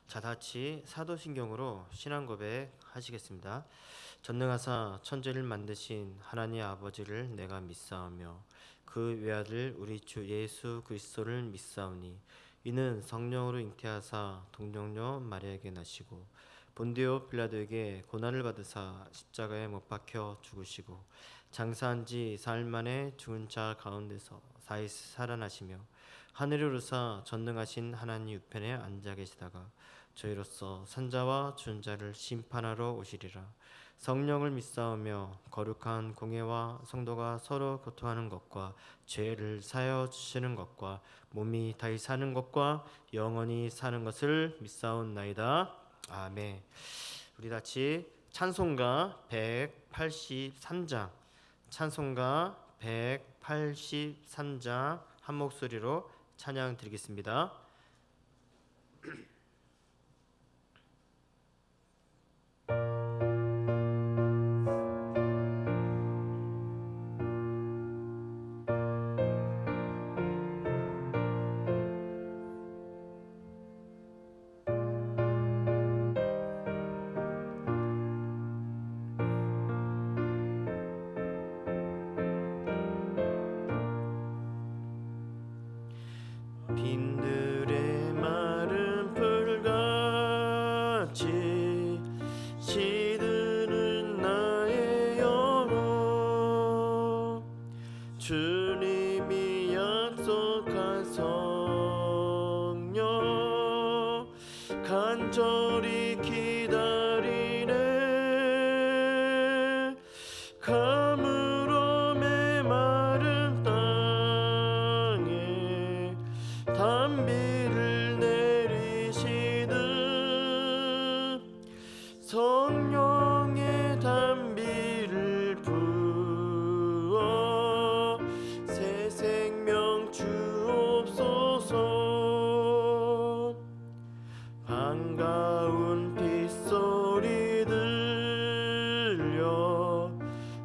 자, 다같이 사도신경으로 신앙 고백 하시겠습니다. 전능하사 천지를 만드신 하나님 아버지를 내가 믿사오며 그 외아들 우리 주 예수 그리스도를 믿사오니 이는 성령으로 잉태하사 동정녀 마리아에게 나시고 본디오 빌라도에게 고난을 받으사 십자가에 못 박혀 죽으시고 장사한 지 사흘 만에 죽은 자 가운데서 사이스 살아나시며 하늘에 오르사 전능하신 하나님 우편에 앉아 계시다가 저희로서 산자와 죽은 자를 심판하러 오시리라. 성령을 믿사오며 거룩한 공예와 성도가 서로 교통하는 것과 죄를 사하여 주시는 것과 몸이 다시 사는 것과 영원히 사는 것을 믿사옵나이다. 아멘. 우리 같이 찬송가 183장 찬송가 183장 한 목소리로 찬양 드리겠습니다. 빈들의 마른 풀같이 시드는 나의 영혼 주님이 약속한 성령 간절히 기다리네 가물어 메마른 땅에 단비를 내리시듯 성령의 단비를 부어 새 생명 주옵소서. 반가운 빗소리 들려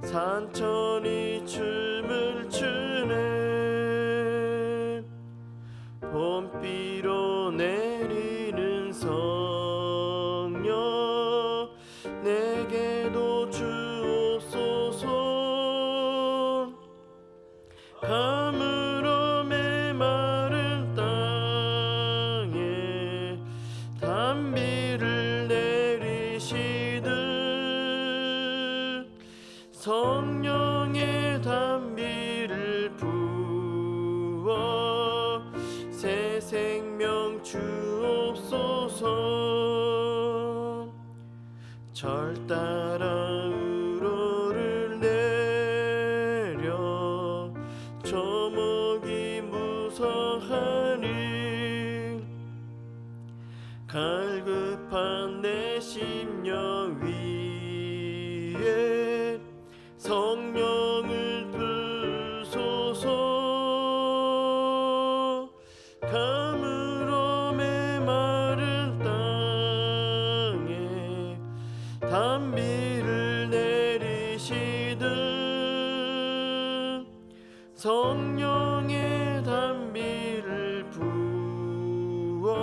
산천이 춤을 추네 봄비로 내리는 성령 내게도 주옵소서. 가물어 메마른 땅에 단비를 내리시듯 성령의 단비를 부어 새 생명 주옵소서. 절 따라 우러를 내려 조목이 무성하니 갈급한 내 심령 위에 성령을 부소서. 가물어 메마른 땅에 단비를 내리시듯 성령의 단비를 부어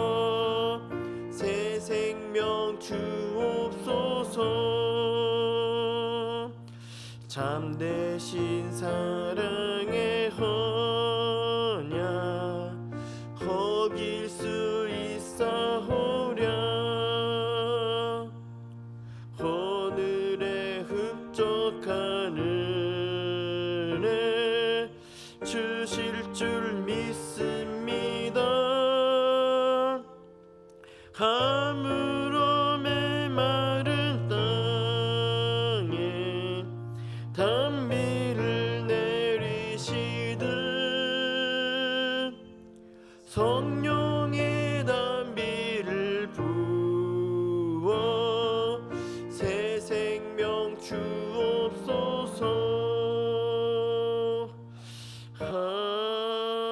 새 생명 주옵소서. 참되신 사랑의 언약 어길 수 있사오랴 오늘의 흡족한 은혜 주실 줄 믿습니다. 가물어 메마른 땅에 단비를 내리시듯 성령의 단비를 부어 새 생명 주옵소서. 아멘.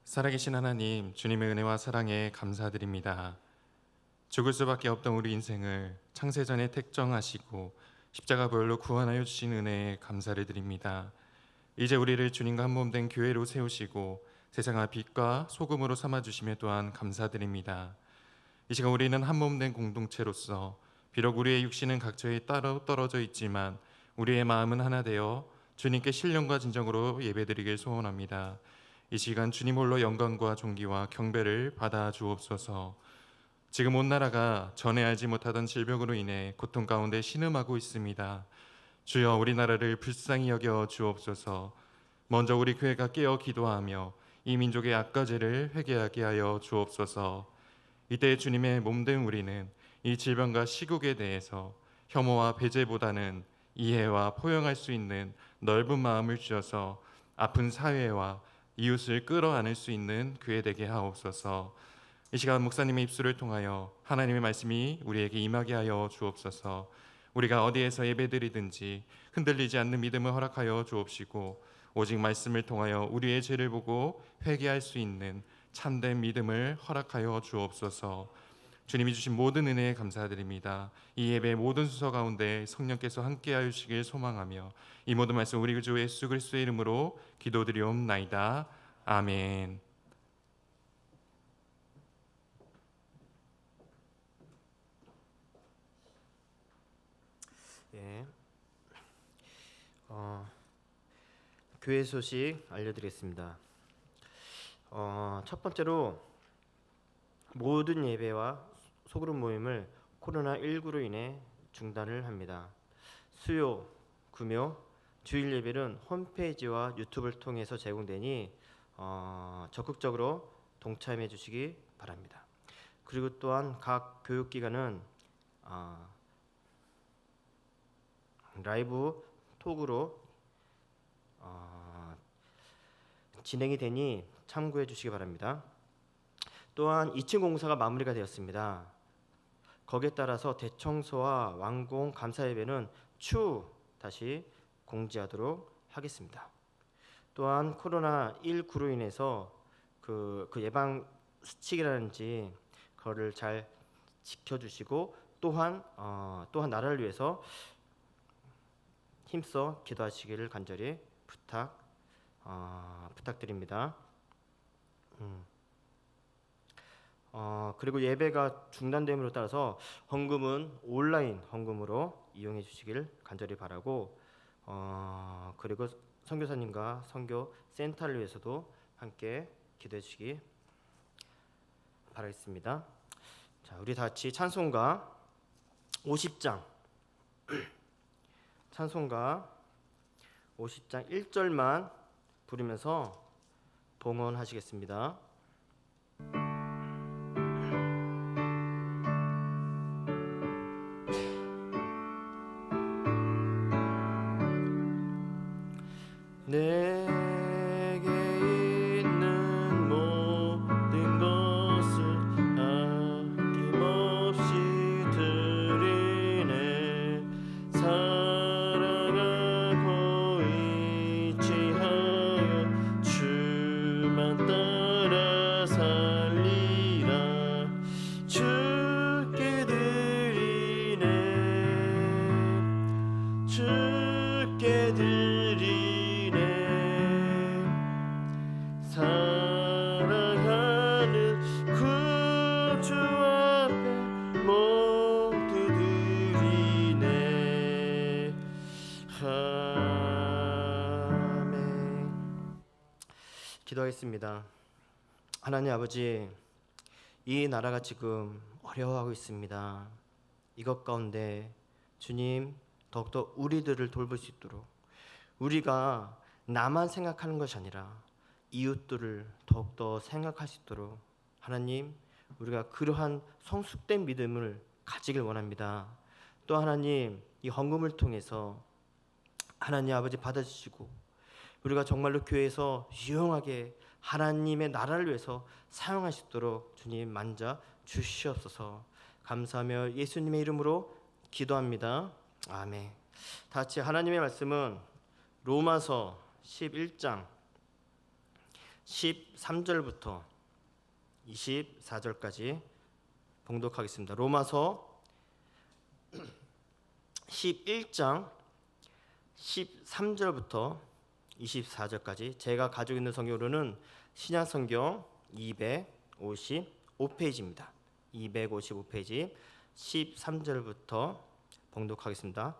살아계신 하나님, 주님의 은혜와 사랑에 감사드립니다. 죽을 수밖에 없던 우리 인생을 창세전에 택정하시고 십자가 보혈로 구원하여 주신 은혜에 감사를 드립니다. 이제 우리를 주님과 한 몸 된 교회로 세우시고 세상의 빛과 소금으로 삼아 주심에 또한 감사드립니다. 이 시간 우리는 한 몸 된 공동체로서 비록 우리의 육신은 각처에 따로 떨어져 있지만 우리의 마음은 하나 되어 주님께 신령과 진정으로 예배드리길 소원합니다. 이 시간 주님 홀로 영광과 존귀와 경배를 받아 주옵소서. 지금 온 나라가 전에 알지 못하던 질병으로 인해 고통 가운데 신음하고 있습니다. 주여 우리나라를 불쌍히 여겨 주옵소서. 먼저 우리 교회가 깨어 기도하며 이 민족의 악과죄를 회개하게 하여 주옵소서. 이때 주님의 몸된 우리는 이 질병과 시국에 대해서 혐오와 배제보다는 이해와 포용할 수 있는 넓은 마음을 주셔서 아픈 사회와 이웃을 끌어안을 수 있는 교회 되게 하옵소서. 이 시간 목사님의 입술을 통하여 하나님의 말씀이 우리에게 임하게 하여 주옵소서. 우리가 어디에서 예배드리든지 흔들리지 않는 믿음을 허락하여 주옵시고 오직 말씀을 통하여 우리의 죄를 보고 회개할 수 있는 참된 믿음을 허락하여 주옵소서. 주님이 주신 모든 은혜에 감사드립니다. 이 예배 모든 순서 가운데 성령께서 함께하여 주시길 소망하며 이 모든 말씀 우리 주 예수 그리스도의 이름으로 기도드리옵나이다. 아멘. 예. 교회 소식 알려드리겠습니다. 첫 번째로 모든 예배와 소그룹 모임을 코로나19로 인해 중단을 합니다. 수요, 금요, 주일 예배는 홈페이지와 유튜브를 통해서 제공되니 적극적으로 동참해 주시기 바랍니다. 그리고 또한 각 교육기관은 라이브 톡으로 진행이 되니 참고해 주시기 바랍니다. 또한 2층 공사가 마무리가 되었습니다. 거기에 따라서 대청소와 완공 감사 예배는 추후 다시 공지하도록 하겠습니다. 또한 코로나19로 인해서 그 예방 수칙이라든지 그거를 잘 지켜주시고 또한 나라를 위해서 힘써 기도하시기를 간절히 부탁드립니다. 그리고 예배가 중단됨으로 따라서 헌금은 온라인 헌금으로 이용해 주시길 간절히 바라고 그리고 선교사님과 선교 센터를 위해서도 함께 기도해 주시기 바라겠습니다. 자, 우리 다 같이 찬송가 50장 찬송가 50장 1절만 부르면서 봉헌하시겠습니다. 내게 있는 모든 것을 아낌없이 드리네. 살아가고 의지하여 주만 따라 살리라. 주께 드리네. 주께 드리네. 살아가는 구주 앞에 모두 드리네. 아멘. 기도하겠습니다. 하나님 아버지, 이 나라가 지금 어려워하고 있습니다. 이것 가운데 주님 더욱더 우리들을 돌볼 수 있도록 우리가 나만 생각하는 것이 아니라 이웃들을 더욱더 생각할 수 있도록 하나님 우리가 그러한 성숙된 믿음을 가지길 원합니다. 또 하나님 이 헌금을 통해서 하나님 아버지 받아주시고 우리가 정말로 교회에서 유용하게 하나님의 나라를 위해서 사용할 수 있도록 주님 만져 주시옵소서. 감사하며 예수님의 이름으로 기도합니다. 아멘. 다 같이 하나님의 말씀은 로마서 11장 13절부터 24절까지 봉독하겠습니다. 로마서 11장 13절부터 24절까지 제가 가지고 있는 성경으로는 신약성경 255페이지입니다. 255페이지 13절부터 봉독하겠습니다.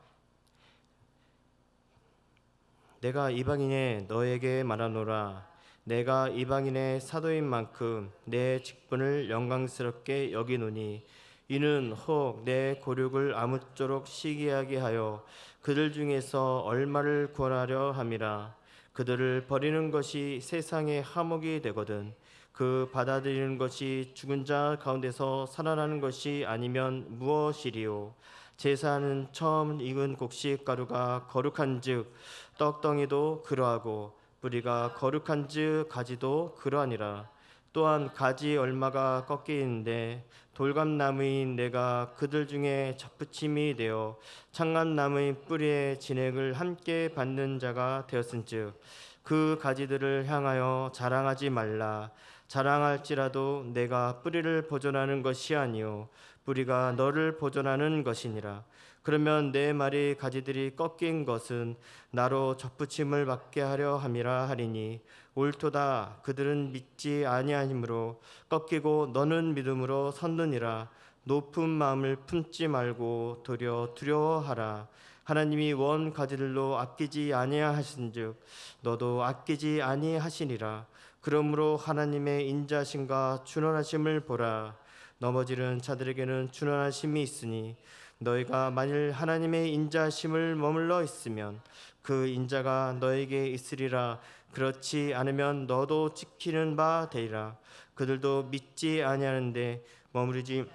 내가 이방인에 너에게 말하노라. 내가 이방인의 사도인 만큼 내 직분을 영광스럽게 여기노니 이는 혹 내 고륙을 아무쪼록 시기하게 하여 그들 중에서 얼마를 구원하려 함이라. 그들을 버리는 것이 세상의 화목이 되거든 그 받아들이는 것이 죽은 자 가운데서 살아나는 것이 아니면 무엇이리요. 제사는 처음 익은 곡식 가루가 거룩한즉 떡덩이도 그러하고 뿌리가 거룩한즉 가지도 그러하니라. 또한 가지 얼마가 꺾이는데 돌감나무인 내가 그들 중에 접붙임이 되어 창간나무인 뿌리의 진액을 함께 받는 자가 되었은즉 그 가지들을 향하여 자랑하지 말라. 자랑할지라도 내가 뿌리를 보존하는 것이 아니요 뿌리가 너를 보존하는 것이니라. 그러면 내 말이 가지들이 꺾인 것은 나로 접붙임을 받게 하려 함이라 하리니 옳도다. 그들은 믿지 아니하므로 꺾이고 너는 믿음으로 섰느니라. 높은 마음을 품지 말고 도리어 두려워하라. 하나님이 원 가지들로 아끼지 아니하신즉 너도 아끼지 아니하시니라. 그러므로 하나님의 인자심과 준원하심을 보라. 넘어지는 자들에게는 준원하심이 있으니 너희가 만일 하나님의 인자심을 머물러 있으면 그 인자가 너에게 있으리라. 그렇지 않으면 너도 지키는 바 되리라. 그들도 믿지 아니하는데 머무르지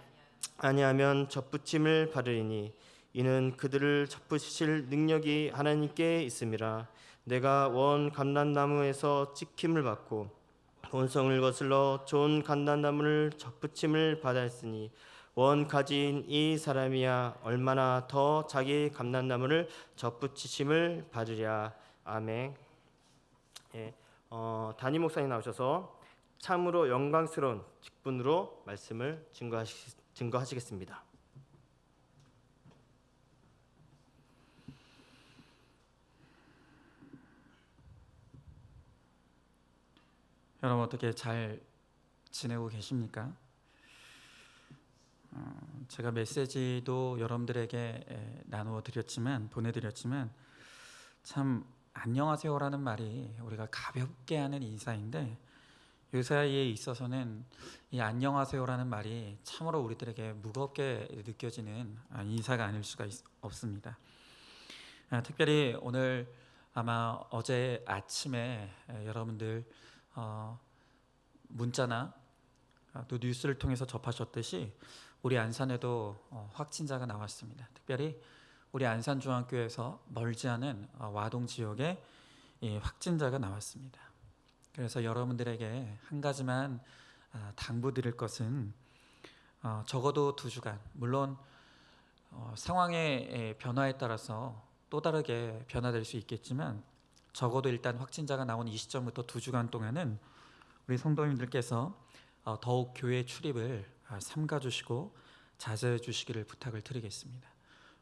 아니하면 접붙임을 받으리니 이는 그들을 접붙이실 능력이 하나님께 있음이라. 내가 원 감람나무에서 찍힘을 받고 본성을 거슬러 좋은 감람나무를 접붙임을 받았으니 원 가지인 이 사람이야 얼마나 더 자기 감람나무를 접붙이심을 받으랴. 아멘. 예, 담임 목사님 나오셔서 참으로 영광스러운 직분으로 말씀을 증거하시겠습니다. 여러분 어떻게 잘 지내고 계십니까? 제가 메시지도 여러분들에게 보내드렸지만 참 안녕하세요라는 말이 우리가 가볍게 하는 인사인데 이 사이에 있어서는 이 안녕하세요라는 말이 참으로 우리들에게 무겁게 느껴지는 인사가 아닐 수가 없습니다. 특별히 오늘 아마 어제 아침에 여러분들 문자나 또 뉴스를 통해서 접하셨듯이 우리 안산에도 확진자가 나왔습니다. 특별히 우리 안산중앙교회에서 멀지 않은 와동 지역에 확진자가 나왔습니다. 그래서 여러분들에게 한 가지만 당부드릴 것은 적어도 2주간, 물론 상황의 변화에 따라서 또 다르게 변화될 수 있겠지만 적어도 일단 확진자가 나온 이 시점부터 2주간 동안은 우리 성도님들께서 더욱 교회 출입을 삼가주시고 자제해 주시기를 부탁을 드리겠습니다.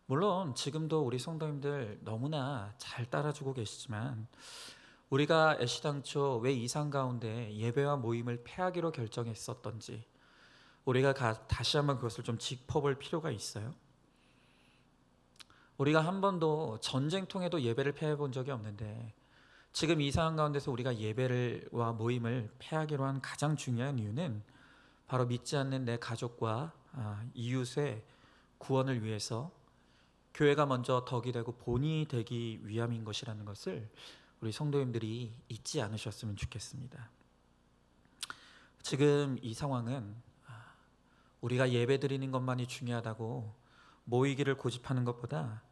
물론 지금도 우리 성도님들 너무나 잘 따라주고 계시지만 우리가 애시당초 왜 이상 가운데 예배와 모임을 폐하기로 결정했었던지 우리가 다시 한번 그것을 좀 짚어볼 필요가 있어요. 우리가 한 번도 전쟁통에도 예배를 폐해 본 적이 없는데 지금 이 상황 가운데서 우리가 예배와 모임을 폐하기로 한 가장 중요한 이유는 바로 믿지 않는 내 가족과 이웃의 구원을 위해서 교회가 먼저 덕이 되고 본이 되기 위함인 것이라는 것을 우리 성도님들이 잊지 않으셨으면 좋겠습니다. 지금 이 상황은 우리가 예배드리는 것만이 중요하다고 모이기를 고집하는 것보다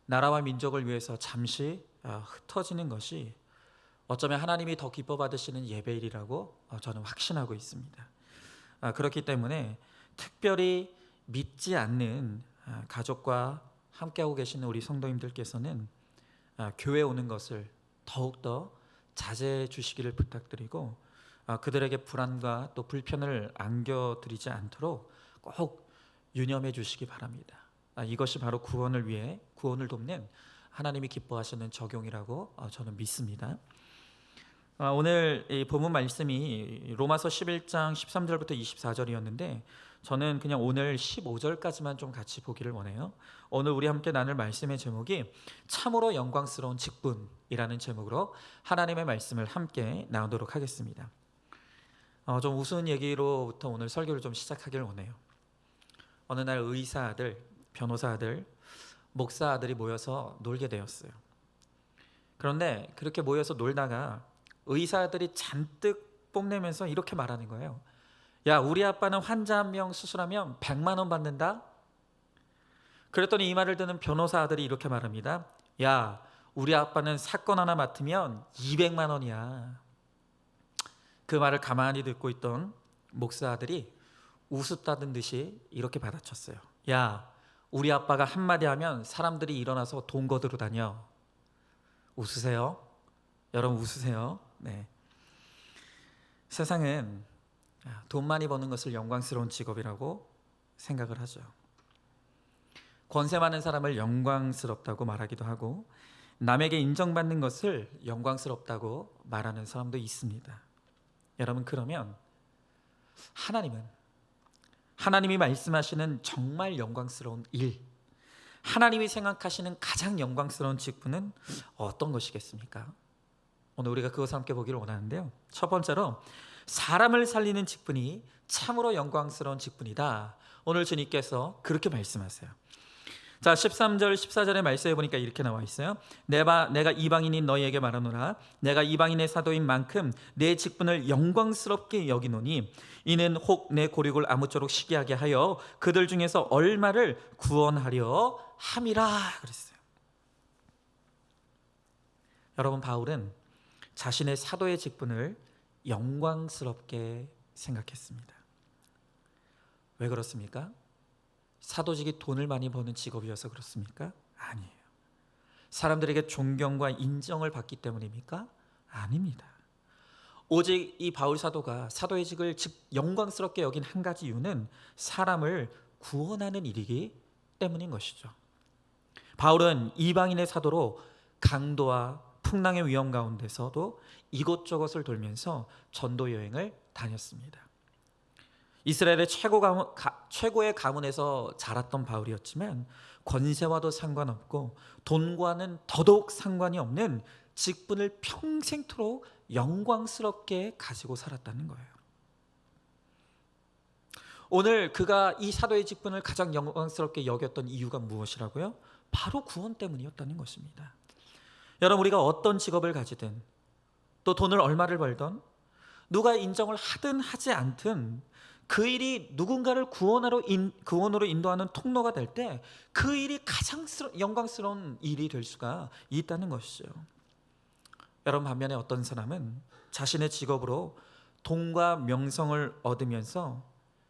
나라와 민족을 위해서 잠시 흩어지는 것이 어쩌면 하나님이 더 기뻐 받으시는 예배일이라고 저는 확신하고 있습니다. 그렇기 때문에 특별히 믿지 않는 가족과 함께하고 계시는 우리 성도님들께서는 교회에 오는 것을 더욱더 자제해 주시기를 부탁드리고 그들에게 불안과 또 불편을 안겨드리지 않도록 꼭 유념해 주시기 바랍니다. 이것이 바로 구원을 위해 구원을 돕는 하나님이 기뻐하시는 적용이라고 저는 믿습니다. 오늘 이 본문 말씀이 로마서 11장 13절부터 24절이었는데 저는 그냥 오늘 15절까지만 좀 같이 보기를 원해요. 오늘 우리 함께 나눌 말씀의 제목이 참으로 영광스러운 직분이라는 제목으로 하나님의 말씀을 함께 나누도록 하겠습니다. 좀 우스운 얘기로부터 오늘 설교를 좀 시작하기를 원해요. 어느 날 의사들, 변호사들, 목사들이 모여서 놀게 되었어요. 그런데 그렇게 모여서 놀다가 의사들이 잔뜩 뽐내면서 이렇게 말하는 거예요. 야, 우리 아빠는 환자 한 명 수술하면 100만 원 받는다. 그랬더니 이 말을 듣는 변호사들이 이렇게 말합니다. 야, 우리 아빠는 사건 하나 맡으면 200만 원이야. 그 말을 가만히 듣고 있던 목사들이 우습다는 듯이 이렇게 받아쳤어요. 야, 우리 아빠가 한마디 하면 사람들이 일어나서 돈 거두러 다녀. 웃으세요? 여러분 웃으세요? 네. 세상은 돈 많이 버는 것을 영광스러운 직업이라고 생각을 하죠. 권세 많은 사람을 영광스럽다고 말하기도 하고 남에게 인정받는 것을 영광스럽다고 말하는 사람도 있습니다. 여러분 그러면 하나님이 말씀하시는 정말 영광스러운 일, 하나님이 생각하시는 가장 영광스러운 직분은 어떤 것이겠습니까? 오늘 우리가 그것을 함께 보기를 원하는데요. 첫 번째로 사람을 살리는 직분이 참으로 영광스러운 직분이다. 오늘 주님께서 그렇게 말씀하세요. 자, 13절 14절의 말씀에 보니까 이렇게 나와 있어요. 내가 이방인인 너희에게 말하노라. 내가 이방인의 사도인 만큼 내 직분을 영광스럽게 여기노니 이는 혹 내 고륙을 아무쪼록 시기하게 하여 그들 중에서 얼마를 구원하려 함이라 그랬어요. 여러분 바울은 자신의 사도의 직분을 영광스럽게 생각했습니다. 왜 그렇습니까? 사도직이 돈을 많이 버는 직업이어서 그렇습니까? 아니에요. 사람들에게 존경과 인정을 받기 때문입니까? 아닙니다. 오직 이 바울 사도가 사도의 직을 영광스럽게 여긴 한 가지 이유는 사람을 구원하는 일이기 때문인 것이죠. 바울은 이방인의 사도로 강도와 풍랑의 위험 가운데서도 이곳저곳을 돌면서 전도 여행을 다녔습니다. 이스라엘의 최고의 가문에서 자랐던 바울이었지만 권세와도 상관없고 돈과는 더더욱 상관이 없는 직분을 평생토록 영광스럽게 가지고 살았다는 거예요. 오늘 그가 이 사도의 직분을 가장 영광스럽게 여겼던 이유가 무엇이라고요? 바로 구원 때문이었다는 것입니다. 여러분 우리가 어떤 직업을 가지든 또 돈을 얼마를 벌던 누가 인정을 하든 하지 않든 그 일이 누군가를 구원으로 인도하는 통로가 될 때 그 일이 가장 영광스러운 일이 될 수가 있다는 것이죠. 여러분 반면에 어떤 사람은 자신의 직업으로 돈과 명성을 얻으면서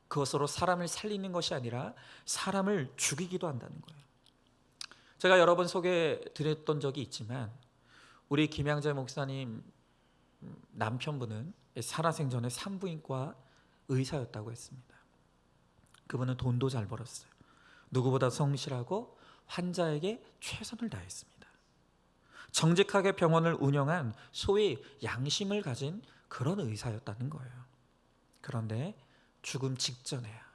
그것으로 사람을 살리는 것이 아니라 사람을 죽이기도 한다는 거예요. 제가 여러 번 소개해 드렸던 적이 있지만 우리 김양재 목사님 남편분은 살아생전에 산부인과 의사였다고 했습니다. 그분은 돈도 잘 벌었어요. 누구보다 성실하고 환자에게 최선을 다했습니다. 정직하게 병원을 운영한 소위 양심을 가진 그런 의사였다는 거예요. 그런데 죽음 직전에야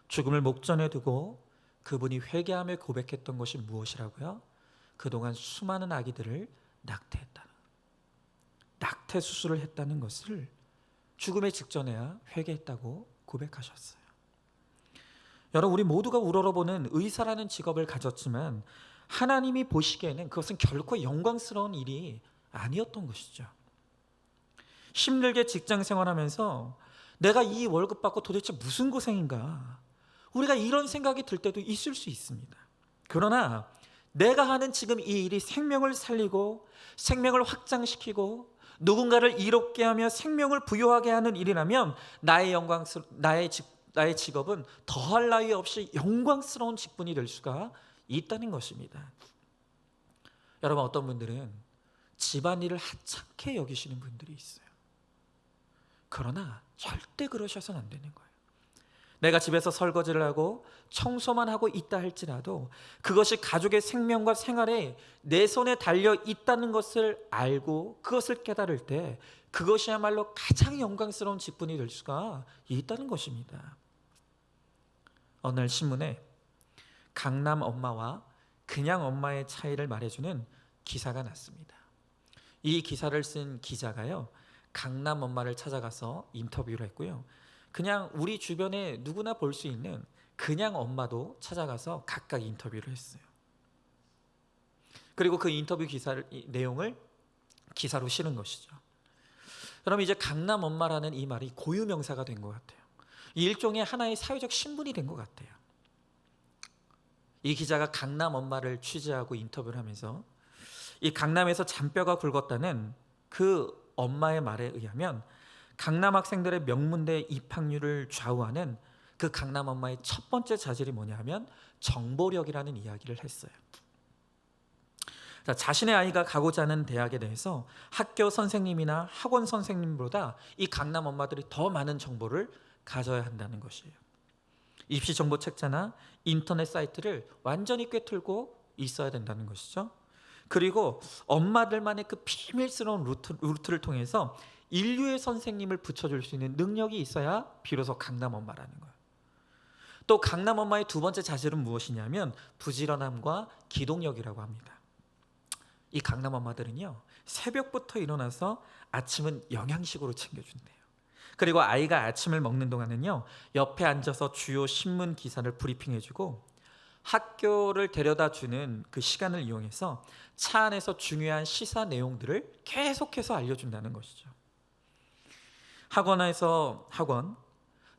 죽음을 목전에 두고 그분이 회개하며 고백했던 것이 무엇이라고요? 그동안 수많은 아기들을 낙태 수술을 했다는 것을 죽음의 직전에야 회개했다고 고백하셨어요. 여러분 우리 모두가 우러러보는 의사라는 직업을 가졌지만 하나님이 보시기에는 그것은 결코 영광스러운 일이 아니었던 것이죠. 힘들게 직장 생활하면서 내가 이 월급 받고 도대체 무슨 고생인가, 우리가 이런 생각이 들 때도 있을 수 있습니다. 그러나 내가 하는 지금 이 일이 생명을 살리고 생명을 확장시키고 누군가를 이롭게 하며 생명을 부여하게 하는 일이라면 나의 직업은 더할 나위 없이 영광스러운 직분이 될 수가 있다는 것입니다. 여러분 어떤 분들은 집안일을 하찮게 여기시는 분들이 있어요. 그러나 절대 그러셔서는 안 되는 거예요. 내가 집에서 설거지를 하고 청소만 하고 있다 할지라도 그것이 가족의 생명과 생활에 내 손에 달려 있다는 것을 알고 그것을 깨달을 때 그것이야말로 가장 영광스러운 직분이 될 수가 있다는 것입니다. 어느 날 신문에 강남 엄마와 그냥 엄마의 차이를 말해주는 기사가 났습니다. 이 기사를 쓴 기자가요, 강남 엄마를 찾아가서 인터뷰를 했고요. 그냥 우리 주변에 누구나 볼 수 있는 그냥 엄마도 찾아가서 각각 인터뷰를 했어요. 그리고 그 인터뷰 내용을 기사로 실은 것이죠. 그럼 이제 강남 엄마라는 이 말이 고유명사가 된 것 같아요. 일종의 하나의 사회적 신분이 된 것 같아요. 이 기자가 강남 엄마를 취재하고 인터뷰를 하면서 이 강남에서 잔뼈가 굵었다는 그 엄마의 말에 의하면 강남 학생들의 명문대 입학률을 좌우하는 그 강남 엄마의 첫 번째 자질이 뭐냐면 정보력이라는 이야기를 했어요. 자, 자신의 아이가 가고자 하는 대학에 대해서 학교 선생님이나 학원 선생님보다 이 강남 엄마들이 더 많은 정보를 가져야 한다는 것이에요. 입시 정보 책자나 인터넷 사이트를 완전히 꿰뚫고 있어야 된다는 것이죠. 그리고 엄마들만의 그 비밀스러운 루트를 통해서 인류의 선생님을 붙여줄 수 있는 능력이 있어야 비로소 강남 엄마라는 거예요. 또 강남 엄마의 두 번째 자질은 무엇이냐면 부지런함과 기동력이라고 합니다. 이 강남 엄마들은요, 새벽부터 일어나서 아침은 영양식으로 챙겨준대요. 그리고 아이가 아침을 먹는 동안은요, 옆에 앉아서 주요 신문 기사를 브리핑해주고 학교를 데려다 주는 그 시간을 이용해서 차 안에서 중요한 시사 내용들을 계속해서 알려준다는 것이죠.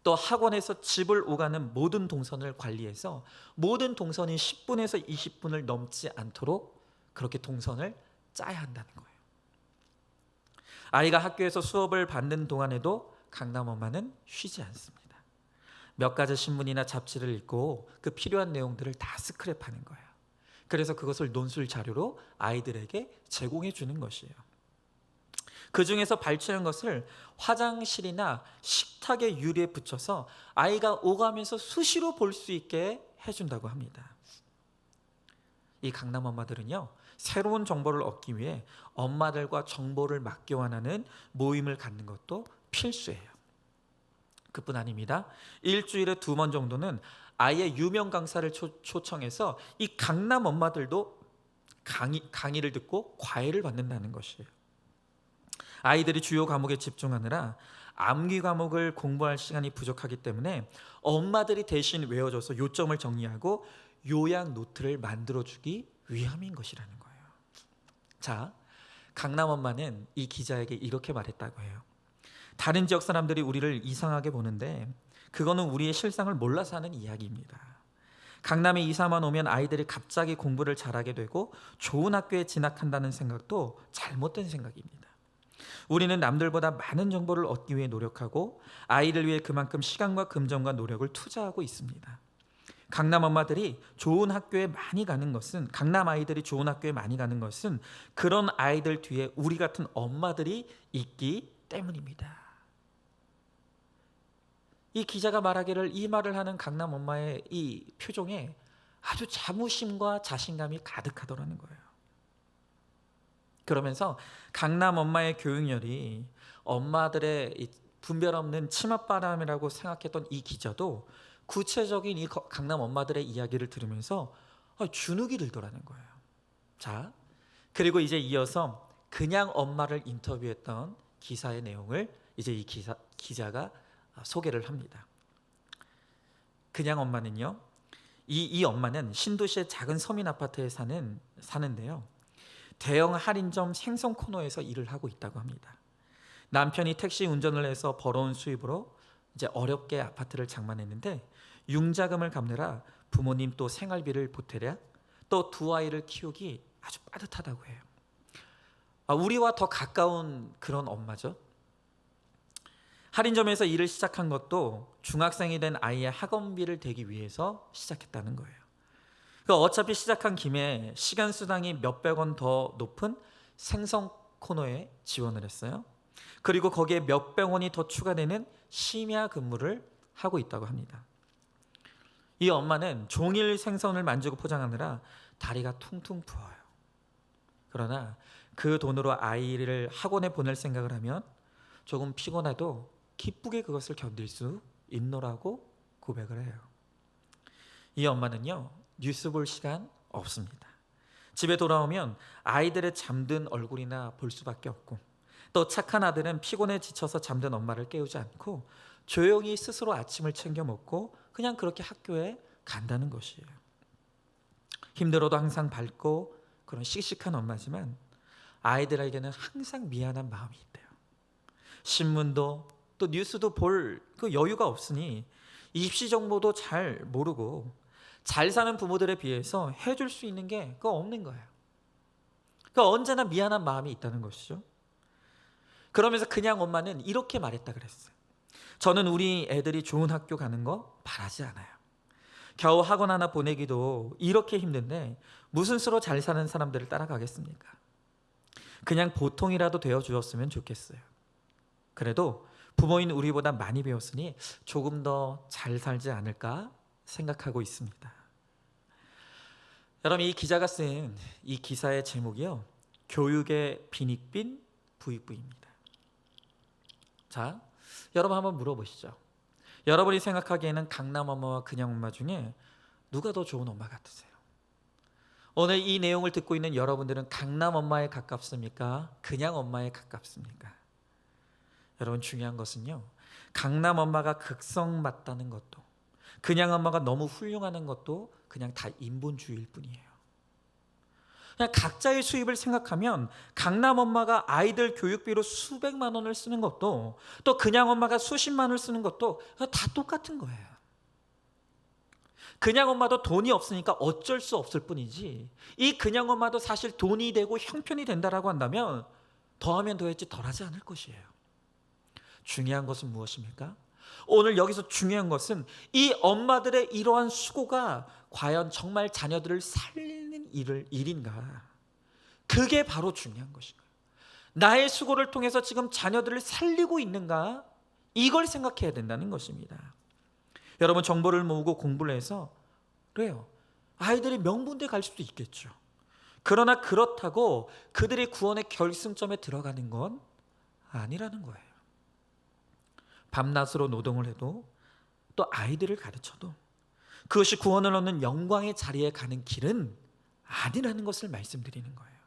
또 학원에서 집을 오가는 모든 동선을 관리해서 모든 동선이 10분에서 20분을 넘지 않도록 그렇게 동선을 짜야 한다는 거예요. 아이가 학교에서 수업을 받는 동안에도 강남 엄마는 쉬지 않습니다. 몇 가지 신문이나 잡지를 읽고 그 필요한 내용들을 다 스크랩하는 거예요. 그래서 그것을 논술 자료로 아이들에게 제공해 주는 것이에요. 그 중에서 발췌한 것을 화장실이나 식탁의 유리에 붙여서 아이가 오가면서 수시로 볼 수 있게 해준다고 합니다. 이 강남 엄마들은요, 새로운 정보를 얻기 위해 엄마들과 정보를 맞교환하는 모임을 갖는 것도 필수예요. 그뿐 아닙니다. 일주일에 2번 정도는 아예 유명 강사를 초청해서 이 강남 엄마들도 강의를 듣고 과외를 받는다는 것이에요. 아이들이 주요 과목에 집중하느라 암기 과목을 공부할 시간이 부족하기 때문에 엄마들이 대신 외워줘서 요점을 정리하고 요약 노트를 만들어주기 위함인 것이라는 거예요. 자, 강남 엄마는 이 기자에게 이렇게 말했다고 해요. 다른 지역 사람들이 우리를 이상하게 보는데 그거는 우리의 실상을 몰라서 하는 이야기입니다. 강남에 이사만 오면 아이들이 갑자기 공부를 잘하게 되고 좋은 학교에 진학한다는 생각도 잘못된 생각입니다. 우리는 남들보다 많은 정보를 얻기 위해 노력하고 아이를 위해 그만큼 시간과 금전과 노력을 투자하고 있습니다. 강남 엄마들이 좋은 학교에 많이 가는 것은, 강남 아이들이 좋은 학교에 많이 가는 것은 그런 아이들 뒤에 우리 같은 엄마들이 있기 때문입니다. 이 기자가 말하기를 이 말을 하는 강남 엄마의 이 표정에 아주 자부심과 자신감이 가득하더라는 거예요. 그러면서 강남 엄마의 교육열이 엄마들의 이 분별 없는 치맛바람이라고 생각했던 이 기자도 구체적인 이 강남 엄마들의 이야기를 들으면서 주눅이 들더라는 거예요. 자, 그리고 이제 이어서 그냥 엄마를 인터뷰했던 기사의 내용을 이제 이 기자가 소개를 합니다. 그냥 엄마는요, 이 엄마는 신도시의 작은 서민 아파트에 사는데요, 대형 할인점 생선 코너에서 일을 하고 있다고 합니다. 남편이 택시 운전을 해서 벌어온 수입으로 이제 어렵게 아파트를 장만했는데 융자금을 갚느라 부모님 또 생활비를 보태랴 또 두 아이를 키우기 아주 빠듯하다고 해요. 우리와 더 가까운 그런 엄마죠. 할인점에서 일을 시작한 것도 중학생이 된 아이의 학원비를 대기 위해서 시작했다는 거예요. 어차피 시작한 김에 시간 수당이 몇백 원 더 높은 생선 코너에 지원을 했어요. 그리고 거기에 몇백 원이 더 추가되는 심야 근무를 하고 있다고 합니다. 이 엄마는 종일 생선을 만지고 포장하느라 다리가 퉁퉁 부어요. 그러나 그 돈으로 아이를 학원에 보낼 생각을 하면 조금 피곤해도 기쁘게 그것을 견딜 수 있노라고 고백을 해요. 이 엄마는요, 뉴스 볼 시간 없습니다. 집에 돌아오면 아이들의 잠든 얼굴이나 볼 수밖에 없고, 또 착한 아들은 피곤해 지쳐서 잠든 엄마를 깨우지 않고 조용히 스스로 아침을 챙겨 먹고 그냥 그렇게 학교에 간다는 것이에요. 힘들어도 항상 밝고 그런 씩씩한 엄마지만 아이들에게는 항상 미안한 마음이 있대요. 신문도 또 뉴스도 볼 그 여유가 없으니 입시 정보도 잘 모르고 잘 사는 부모들에 비해서 해줄 수 있는 게 그거 없는 거예요. 그러니까 언제나 미안한 마음이 있다는 것이죠. 그러면서 그냥 엄마는 이렇게 말했다 그랬어요. 저는 우리 애들이 좋은 학교 가는 거 바라지 않아요. 겨우 학원 하나 보내기도 이렇게 힘든데 무슨 수로 잘 사는 사람들을 따라가겠습니까? 그냥 보통이라도 되어 주었으면 좋겠어요. 그래도 부모인 우리보다 많이 배웠으니 조금 더 잘 살지 않을까 생각하고 있습니다. 여러분, 이 기자가 쓴 이 기사의 제목이요, 교육의 빈익빈 부익부입니다. 자, 여러분 한번 물어보시죠. 여러분이 생각하기에는 강남 엄마와 그냥 엄마 중에 누가 더 좋은 엄마 같으세요? 오늘 이 내용을 듣고 있는 여러분들은 강남 엄마에 가깝습니까? 그냥 엄마에 가깝습니까? 여러분, 중요한 것은요, 강남 엄마가 극성 맞다는 것도 그냥 엄마가 너무 훌륭하는 것도 그냥 다 인본주의일 뿐이에요. 그냥 각자의 수입을 생각하면 강남 엄마가 아이들 교육비로 수백만 원을 쓰는 것도 또 그냥 엄마가 수십만 원을 쓰는 것도 다 똑같은 거예요. 그냥 엄마도 돈이 없으니까 어쩔 수 없을 뿐이지, 이 그냥 엄마도 사실 돈이 되고 형편이 된다라고 한다면 더하면 더했지 덜하지 않을 것이에요. 중요한 것은 무엇입니까? 오늘 여기서 중요한 것은 이 엄마들의 이러한 수고가 과연 정말 자녀들을 살리는 일인가? 그게 바로 중요한 것인가요? 나의 수고를 통해서 지금 자녀들을 살리고 있는가? 이걸 생각해야 된다는 것입니다. 여러분, 정보를 모으고 공부를 해서 그래요, 아이들이 명문대 갈 수도 있겠죠. 그러나 그렇다고 그들이 구원의 결승점에 들어가는 건 아니라는 거예요. 밤낮으로 노동을 해도 또 아이들을 가르쳐도 그것이 구원을 얻는 영광의 자리에 가는 길은 아니라는 것을 말씀드리는 거예요.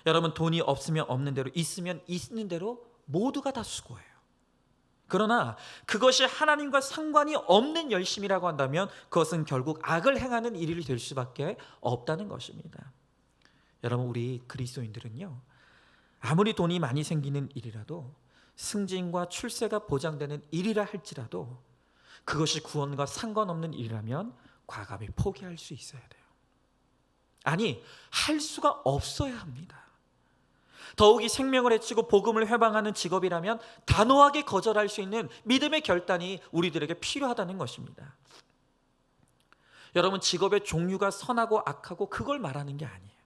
여러분, 돈이 없으면 없는 대로, 있으면 있는 대로 모두가 다 수고해요. 그러나 그것이 하나님과 상관이 없는 열심이라고 한다면 그것은 결국 악을 행하는 일이 될 수밖에 없다는 것입니다. 여러분, 우리 그리스도인들은요, 아무리 돈이 많이 생기는 일이라도 승진과 출세가 보장되는 일이라 할지라도 그것이 구원과 상관없는 일이라면 과감히 포기할 수 있어야 돼요. 아니, 할 수가 없어야 합니다. 더욱이 생명을 해치고 복음을 회방하는 직업이라면 단호하게 거절할 수 있는 믿음의 결단이 우리들에게 필요하다는 것입니다. 여러분, 직업의 종류가 선하고 악하고 그걸 말하는 게 아니에요.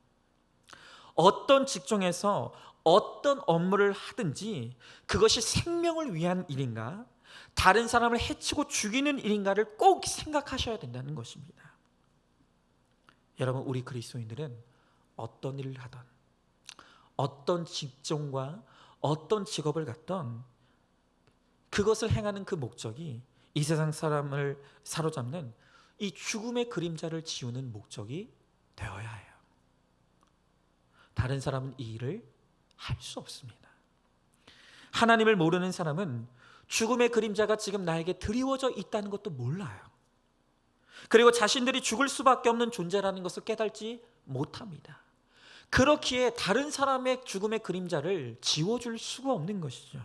어떤 직종에서 어떤 업무를 하든지 그것이 생명을 위한 일인가, 다른 사람을 해치고 죽이는 일인가를 꼭 생각하셔야 된다는 것입니다. 여러분, 우리 그리스도인들은 어떤 일을 하든 어떤 직종과 어떤 직업을 갖던 그것을 행하는 그 목적이 이 세상 사람을 사로잡는 이 죽음의 그림자를 지우는 목적이 되어야 해요. 다른 사람은 이 일을 할 수 없습니다. 하나님을 모르는 사람은 죽음의 그림자가 지금 나에게 드리워져 있다는 것도 몰라요. 그리고 자신들이 죽을 수밖에 없는 존재라는 것을 깨닫지 못합니다. 그렇기에 다른 사람의 죽음의 그림자를 지워줄 수가 없는 것이죠.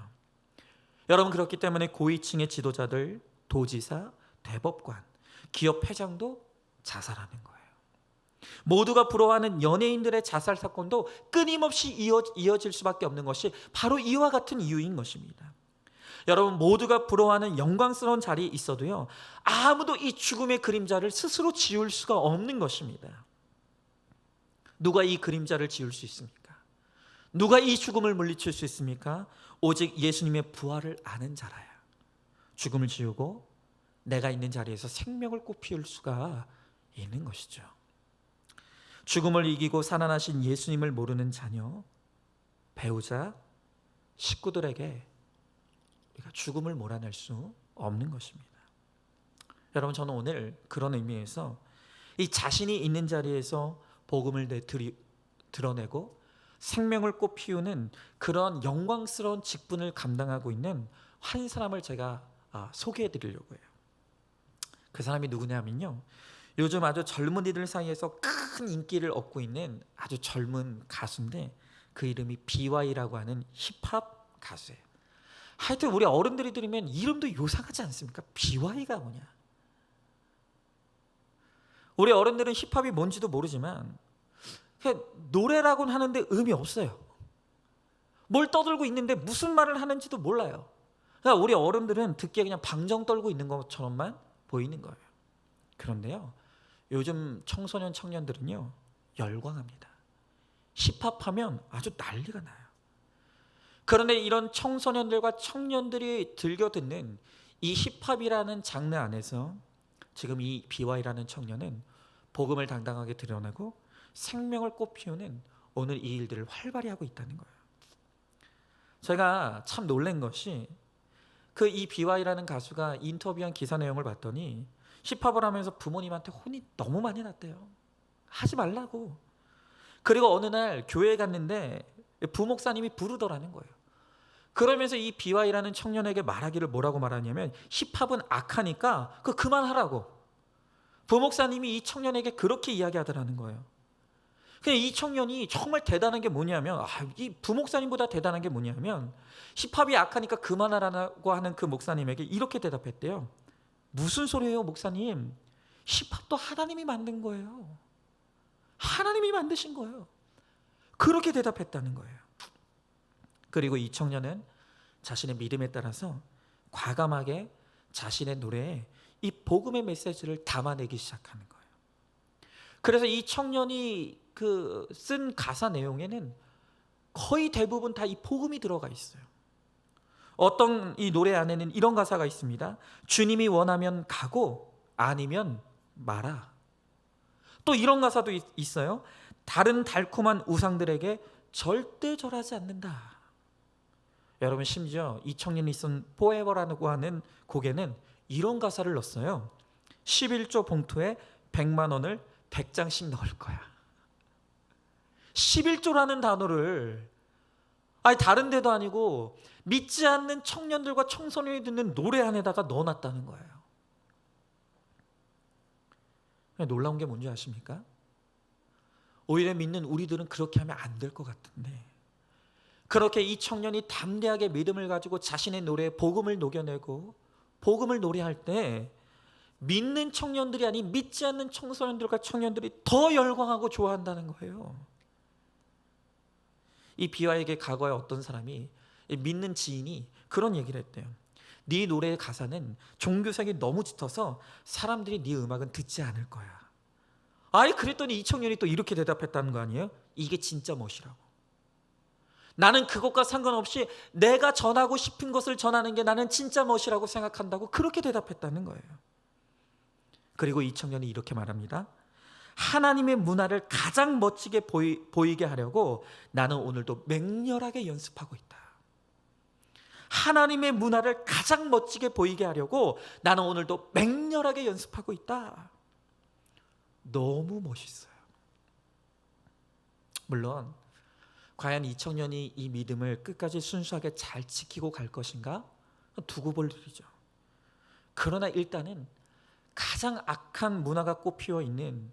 여러분, 그렇기 때문에 고위층의 지도자들, 도지사, 대법관, 기업 회장도 자살하는 거예요. 모두가 부러워하는 연예인들의 자살 사건도 끊임없이 이어질 수밖에 없는 것이 바로 이와 같은 이유인 것입니다. 여러분, 모두가 부러워하는 영광스러운 자리에 있어도요, 아무도 이 죽음의 그림자를 스스로 지울 수가 없는 것입니다. 누가 이 그림자를 지울 수 있습니까? 누가 이 죽음을 물리칠 수 있습니까? 오직 예수님의 부활을 아는 자라야 죽음을 지우고 내가 있는 자리에서 생명을 꽃피울 수가 있는 것이죠. 죽음을 이기고 살아나신 예수님을 모르는 자녀, 배우자, 식구들에게 우리가 죽음을 몰아낼 수 없는 것입니다. 여러분, 저는 오늘 그런 의미에서 이 자신이 있는 자리에서 복음을 드러내고 생명을 꽃피우는 그런 영광스러운 직분을 감당하고 있는 한 사람을 제가 소개해 드리려고 해요. 그 사람이 누구냐면요, 요즘 아주 젊은이들 사이에서 큰 인기를 얻고 있는 아주 젊은 가수인데 그 이름이 BY라고 하는 힙합 가수예요. 하여튼 우리 어른들이 들으면 이름도 요상하지 않습니까? BY가 뭐냐? 우리 어른들은 힙합이 뭔지도 모르지만 그냥 노래라고는 하는데 의미 없어요. 뭘 떠들고 있는데 무슨 말을 하는지도 몰라요. 그러니까 우리 어른들은 듣기에 그냥 방정 떨고 있는 것처럼만 보이는 거예요. 그런데요, 요즘 청소년 청년들은요 열광합니다. 힙합하면 아주 난리가 나요. 그런데 이런 청소년들과 청년들이 즐겨 듣는 이 힙합이라는 장르 안에서 지금 이 BY라는 청년은 복음을 당당하게 드러내고 생명을 꽃피우는 오늘 이 일들을 활발히 하고 있다는 거예요. 제가 참 놀란 것이 그 이 BY라는 가수가 인터뷰한 기사 내용을 봤더니 힙합을 하면서 부모님한테 혼이 너무 많이 났대요. 하지 말라고. 그리고 어느 날 교회에 갔는데 부목사님이 부르더라는 거예요. 그러면서 이 BY라는 청년에게 말하기를 뭐라고 말하냐면 힙합은 악하니까 그만하라고. 부목사님이 이 청년에게 그렇게 이야기하더라는 거예요. 그냥 이 청년이 정말 대단한 게 뭐냐면 이 부목사님보다 대단한 게 뭐냐면 힙합이 악하니까 그만하라고 하는 그 목사님에게 이렇게 대답했대요. 무슨 소리예요, 목사님? 힙합도 하나님이 만든 거예요. 하나님이 만드신 거예요. 그렇게 대답했다는 거예요. 그리고 이 청년은 자신의 믿음에 따라서 과감하게 자신의 노래에 이 복음의 메시지를 담아내기 시작하는 거예요. 그래서 이 청년이 쓴 가사 내용에는 거의 대부분 다 이 복음이 들어가 있어요. 어떤 이 노래 안에는 이런 가사가 있습니다. 주님이 원하면 가고 아니면 마라. 또 이런 가사도 있어요. 다른 달콤한 우상들에게 절대 절하지 않는다. 여러분, 심지어 이 청년이 쓴 포에버라고 하는 곡에는 이런 가사를 넣었어요. 11조 봉투에 100만 원을 100장씩 넣을 거야. 11조라는 단어를 다른 데도 아니고 믿지 않는 청년들과 청소년이 듣는 노래 안에다가 넣어놨다는 거예요. 놀라운 게 뭔지 아십니까? 오히려 믿는 우리들은 그렇게 하면 안 될 것 같은데 그렇게 이 청년이 담대하게 믿음을 가지고 자신의 노래에 복음을 녹여내고 복음을 노래할 때 믿는 청년들이 아닌 믿지 않는 청소년들과 청년들이 더 열광하고 좋아한다는 거예요. 이 BY에게 과거에 어떤 사람이 믿는 지인이 그런 얘기를 했대요. 네 노래의 가사는 종교색이 너무 짙어서 사람들이 네 음악은 듣지 않을 거야. 그랬더니 이 청년이 또 이렇게 대답했다는 거 아니에요? 이게 진짜 멋이라고. 나는 그것과 상관없이 내가 전하고 싶은 것을 전하는 게 나는 진짜 멋이라고 생각한다고 그렇게 대답했다는 거예요. 그리고 이 청년이 이렇게 말합니다. 하나님의 문화를 가장 멋지게 보이게 하려고 나는 오늘도 맹렬하게 연습하고 있다. 하나님의 문화를 가장 멋지게 보이게 하려고 나는 오늘도 맹렬하게 연습하고 있다. 너무 멋있어요. 물론 과연 이 청년이 이 믿음을 끝까지 순수하게 잘 지키고 갈 것인가? 두고 볼 일이죠. 그러나 일단은 가장 악한 문화가 꽃피어 있는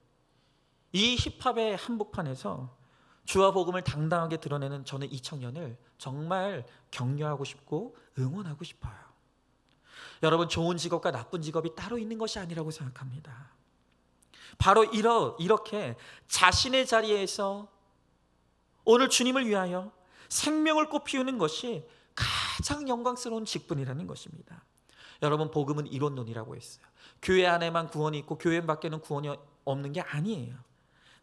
이 힙합의 한복판에서 주와 복음을 당당하게 드러내는 저는 이 청년을 정말 격려하고 싶고 응원하고 싶어요. 여러분, 좋은 직업과 나쁜 직업이 따로 있는 것이 아니라고 생각합니다. 바로 이렇게 자신의 자리에서 오늘 주님을 위하여 생명을 꽃피우는 것이 가장 영광스러운 직분이라는 것입니다. 여러분, 복음은 이론론이라고 했어요. 교회 안에만 구원이 있고 교회 밖에는 구원이 없는 게 아니에요.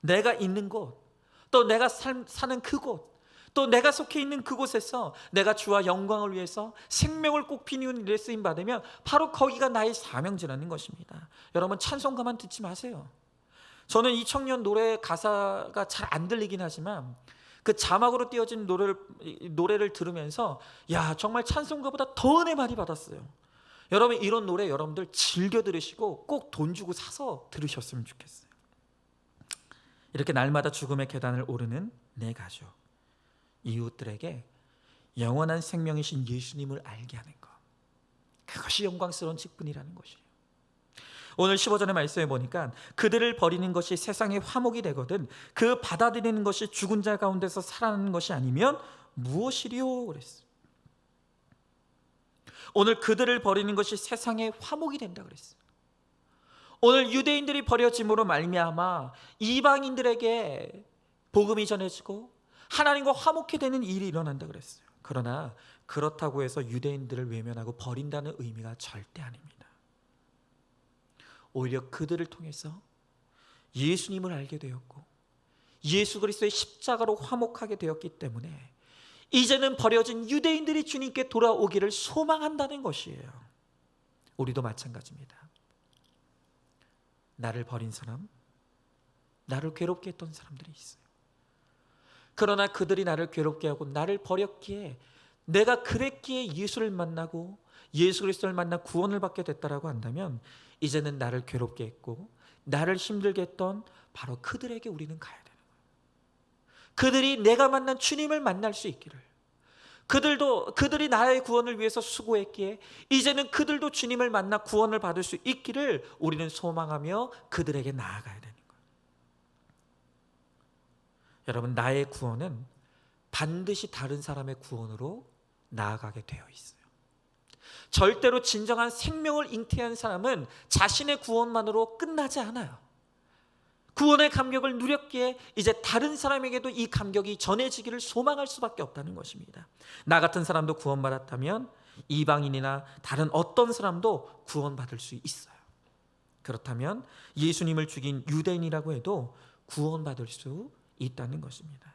내가 있는 곳, 또 내가 사는 그곳, 또 내가 속해 있는 그곳에서 내가 주와 영광을 위해서 생명을 꽃피우는 일에 쓰임 받으면 바로 거기가 나의 사명지라는 것입니다. 여러분, 찬송가만 듣지 마세요. 저는 이 청년 노래 가사가 잘 안 들리긴 하지만 그 자막으로 띄어진 노래를 들으면서 야, 정말 찬송가보다 더 은혜 많이 받았어요. 여러분, 이런 노래 여러분들 즐겨 들으시고 꼭 돈 주고 사서 들으셨으면 좋겠어요. 이렇게 날마다 죽음의 계단을 오르는 내 가족, 이웃들에게 영원한 생명이신 예수님을 알게 하는 것, 그것이 영광스러운 직분이라는 것이에요. 오늘 15절의 말씀에 보니까 그들을 버리는 것이 세상의 화목이 되거든 그 받아들이는 것이 죽은 자 가운데서 살아나는 것이 아니면 무엇이리요? 그랬어요. 오늘 그들을 버리는 것이 세상의 화목이 된다 그랬어요. 오늘 유대인들이 버려짐으로 말미암아 이방인들에게 복음이 전해지고 하나님과 화목해 되는 일이 일어난다 그랬어요. 그러나 그렇다고 해서 유대인들을 외면하고 버린다는 의미가 절대 아닙니다. 오히려 그들을 통해서 예수님을 알게 되었고 예수 그리스도의 십자가로 화목하게 되었기 때문에 이제는 버려진 유대인들이 주님께 돌아오기를 소망한다는 것이에요. 우리도 마찬가지입니다. 나를 버린 사람, 나를 괴롭게 했던 사람들이 있어요. 그러나 그들이 나를 괴롭게 하고 나를 버렸기에 내가 그랬기에 예수를 만나고 예수 그리스도를 만나 구원을 받게 됐다라고 한다면 이제는 나를 괴롭게 했고 나를 힘들게 했던 바로 그들에게 우리는 가야 되는 거예요. 그들이 내가 만난 주님을 만날 수 있기를, 그들이 나의 구원을 위해서 수고했기에 이제는 그들도 주님을 만나 구원을 받을 수 있기를 우리는 소망하며 그들에게 나아가야 되는 거예요. 여러분, 나의 구원은 반드시 다른 사람의 구원으로 나아가게 되어 있어요. 절대로 진정한 생명을 잉태한 사람은 자신의 구원만으로 끝나지 않아요. 구원의 감격을 누렸기에 이제 다른 사람에게도 이 감격이 전해지기를 소망할 수밖에 없다는 것입니다. 나 같은 사람도 구원받았다면 이방인이나 다른 어떤 사람도 구원받을 수 있어요. 그렇다면 예수님을 죽인 유대인이라고 해도 구원받을 수 있다는 것입니다.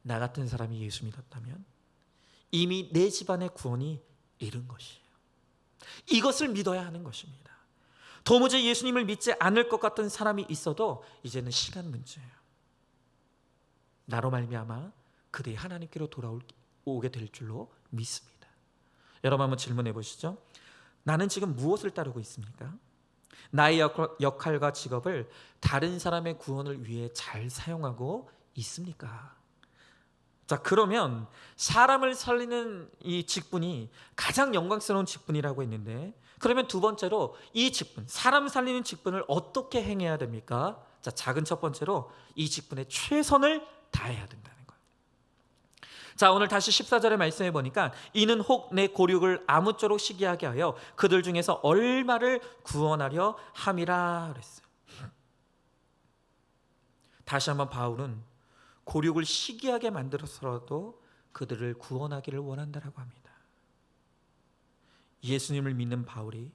나 같은 사람이 예수 믿었다면 이미 내 집안의 구원이 이른 것이에요. 이것을 믿어야 하는 것입니다. 도무지 예수님을 믿지 않을 것 같은 사람이 있어도 이제는 시간 문제예요. 나로 말미암아 그들이 하나님께로 돌아오게 될 줄로 믿습니다. 여러분, 한번 질문해 보시죠. 나는 지금 무엇을 따르고 있습니까? 나의 역할과 직업을 다른 사람의 구원을 위해 잘 사용하고 있습니까? 자, 그러면 사람을 살리는 이 직분이 가장 영광스러운 직분이라고 했는데, 그러면 두 번째로 이 직분, 사람 살리는 직분을 어떻게 행해야 됩니까? 자, 작은 첫 번째로 이 직분에 최선을 다해야 된다는 거예요. 자, 오늘 다시 14절의 말씀해 보니까 이는 혹 내 고륙을 아무쪼록 시기하게 하여 그들 중에서 얼마를 구원하려 함이라 그랬어요. 다시 한번 바울은 고륙을 시기하게 만들어서라도 그들을 구원하기를 원한다라고 합니다. 예수님을 믿는 바울이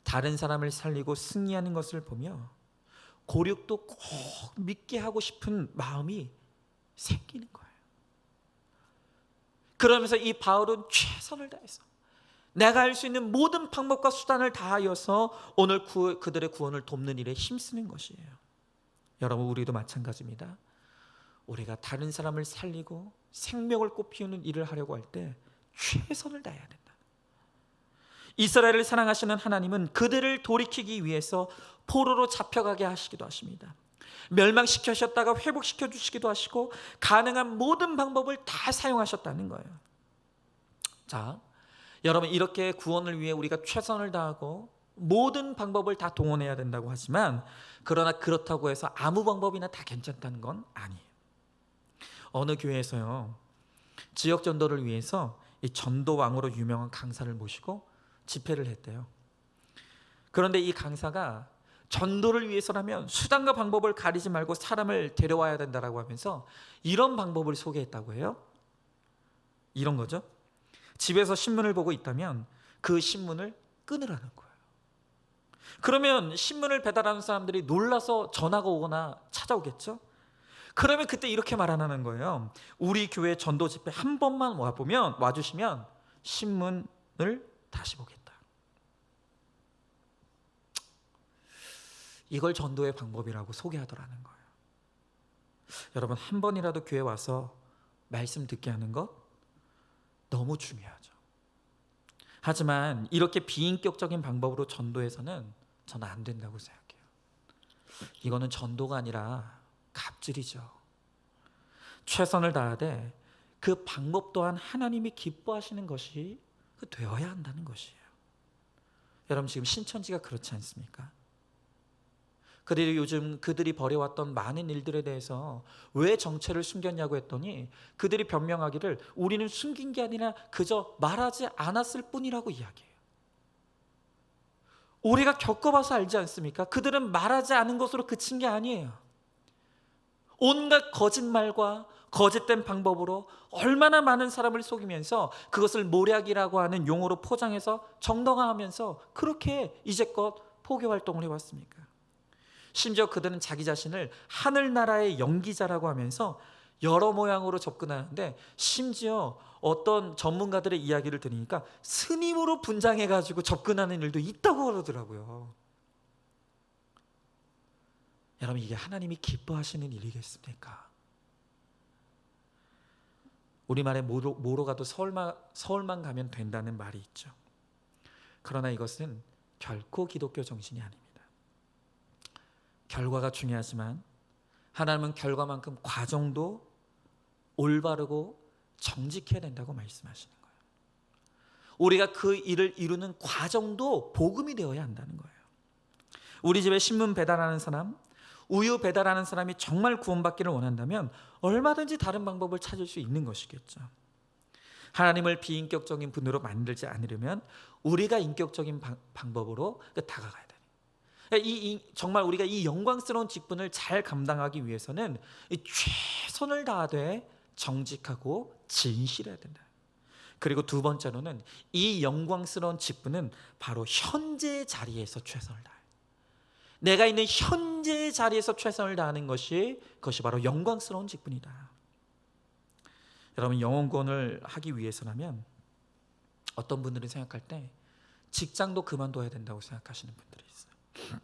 다른 사람을 살리고 승리하는 것을 보며 고륙도 꼭 믿게 하고 싶은 마음이 생기는 거예요. 그러면서 이 바울은 최선을 다해서 내가 할 수 있는 모든 방법과 수단을 다하여서 오늘 그들의 구원을 돕는 일에 힘쓰는 것이에요. 여러분, 우리도 마찬가지입니다. 우리가 다른 사람을 살리고 생명을 꽃피우는 일을 하려고 할 때 최선을 다해야 된다. 이스라엘을 사랑하시는 하나님은 그들을 돌이키기 위해서 포로로 잡혀가게 하시기도 하십니다. 멸망시키셨다가 회복시켜 주시기도 하시고 가능한 모든 방법을 다 사용하셨다는 거예요. 자, 여러분, 이렇게 구원을 위해 우리가 최선을 다하고 모든 방법을 다 동원해야 된다고 하지만, 그러나 그렇다고 해서 아무 방법이나 다 괜찮다는 건 아니에요. 어느 교회에서요, 지역 전도를 위해서 이 전도왕으로 유명한 강사를 모시고 집회를 했대요. 그런데 이 강사가 전도를 위해서라면 수단과 방법을 가리지 말고 사람을 데려와야 된다라고 하면서 이런 방법을 소개했다고 해요. 이런 거죠. 집에서 신문을 보고 있다면 그 신문을 끊으라는 거예요. 그러면 신문을 배달하는 사람들이 놀라서 전화가 오거나 찾아오겠죠. 그러면 그때 이렇게 말하는 거예요. 우리 교회 전도 집회 한 번만 와주시면 신문을 다시 보겠다. 이걸 전도의 방법이라고 소개하더라는 거예요. 여러분, 한 번이라도 교회 와서 말씀 듣게 하는 것 너무 중요하죠. 하지만 이렇게 비인격적인 방법으로 전도해서는 저는 안 된다고 생각해요. 이거는 전도가 아니라 갑질이죠. 최선을 다하되 그 방법 또한 하나님이 기뻐하시는 것이 되어야 한다는 것이에요. 여러분, 지금 신천지가 그렇지 않습니까? 그들이 요즘 그들이 벌여왔던 많은 일들에 대해서 왜 정체를 숨겼냐고 했더니 그들이 변명하기를 우리는 숨긴 게 아니라 그저 말하지 않았을 뿐이라고 이야기해요. 우리가 겪어봐서 알지 않습니까? 그들은 말하지 않은 것으로 그친 게 아니에요. 온갖 거짓말과 거짓된 방법으로 얼마나 많은 사람을 속이면서 그것을 모략이라고 하는 용어로 포장해서 정당화하면서 그렇게 이제껏 포교 활동을 해왔습니까? 심지어 그들은 자기 자신을 하늘나라의 연기자라고 하면서 여러 모양으로 접근하는데, 심지어 어떤 전문가들의 이야기를 들으니까 스님으로 분장해가지고 접근하는 일도 있다고 그러더라고요. 여러분, 이게 하나님이 기뻐하시는 일이겠습니까? 우리말에 뭐로 가도 서울만 가면 된다는 말이 있죠. 그러나 이것은 결코 기독교 정신이 아닙니다. 결과가 중요하지만 하나님은 결과만큼 과정도 올바르고 정직해야 된다고 말씀하시는 거예요. 우리가 그 일을 이루는 과정도 복음이 되어야 한다는 거예요. 우리 집에 신문 배달하는 사람, 우유 배달하는 사람이 정말 구원받기를 원한다면 얼마든지 다른 방법을 찾을 수 있는 것이겠죠. 하나님을 비인격적인 분으로 만들지 않으려면 우리가 인격적인 방법으로 다가가야 돼요. 정말 우리가 이 영광스러운 직분을 잘 감당하기 위해서는 최선을 다하되 정직하고 진실해야 된다. 그리고 두 번째로는 이 영광스러운 직분은 바로 현재의 자리에서 최선을 다해. 내가 있는 현재의 자리에서 최선을 다하는 것이 바로 영광스러운 직분이다. 여러분, 영혼구원을 하기 위해서라면 어떤 분들은 생각할 때 직장도 그만둬야 된다고 생각하시는 분들이 있어요.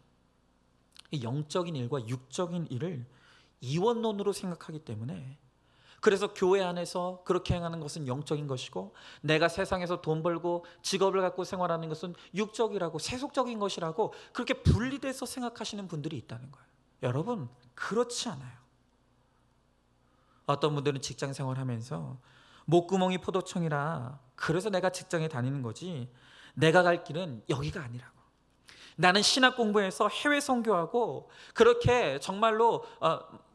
이 영적인 일과 육적인 일을 이원론으로 생각하기 때문에, 그래서 교회 안에서 그렇게 행하는 것은 영적인 것이고 내가 세상에서 돈 벌고 직업을 갖고 생활하는 것은 육적이라고, 세속적인 것이라고 그렇게 분리돼서 생각하시는 분들이 있다는 거예요. 여러분, 그렇지 않아요. 어떤 분들은 직장 생활하면서 목구멍이 포도청이라 그래서 내가 직장에 다니는 거지 내가 갈 길은 여기가 아니라고, 나는 신학 공부해서 해외 선교하고 그렇게 정말로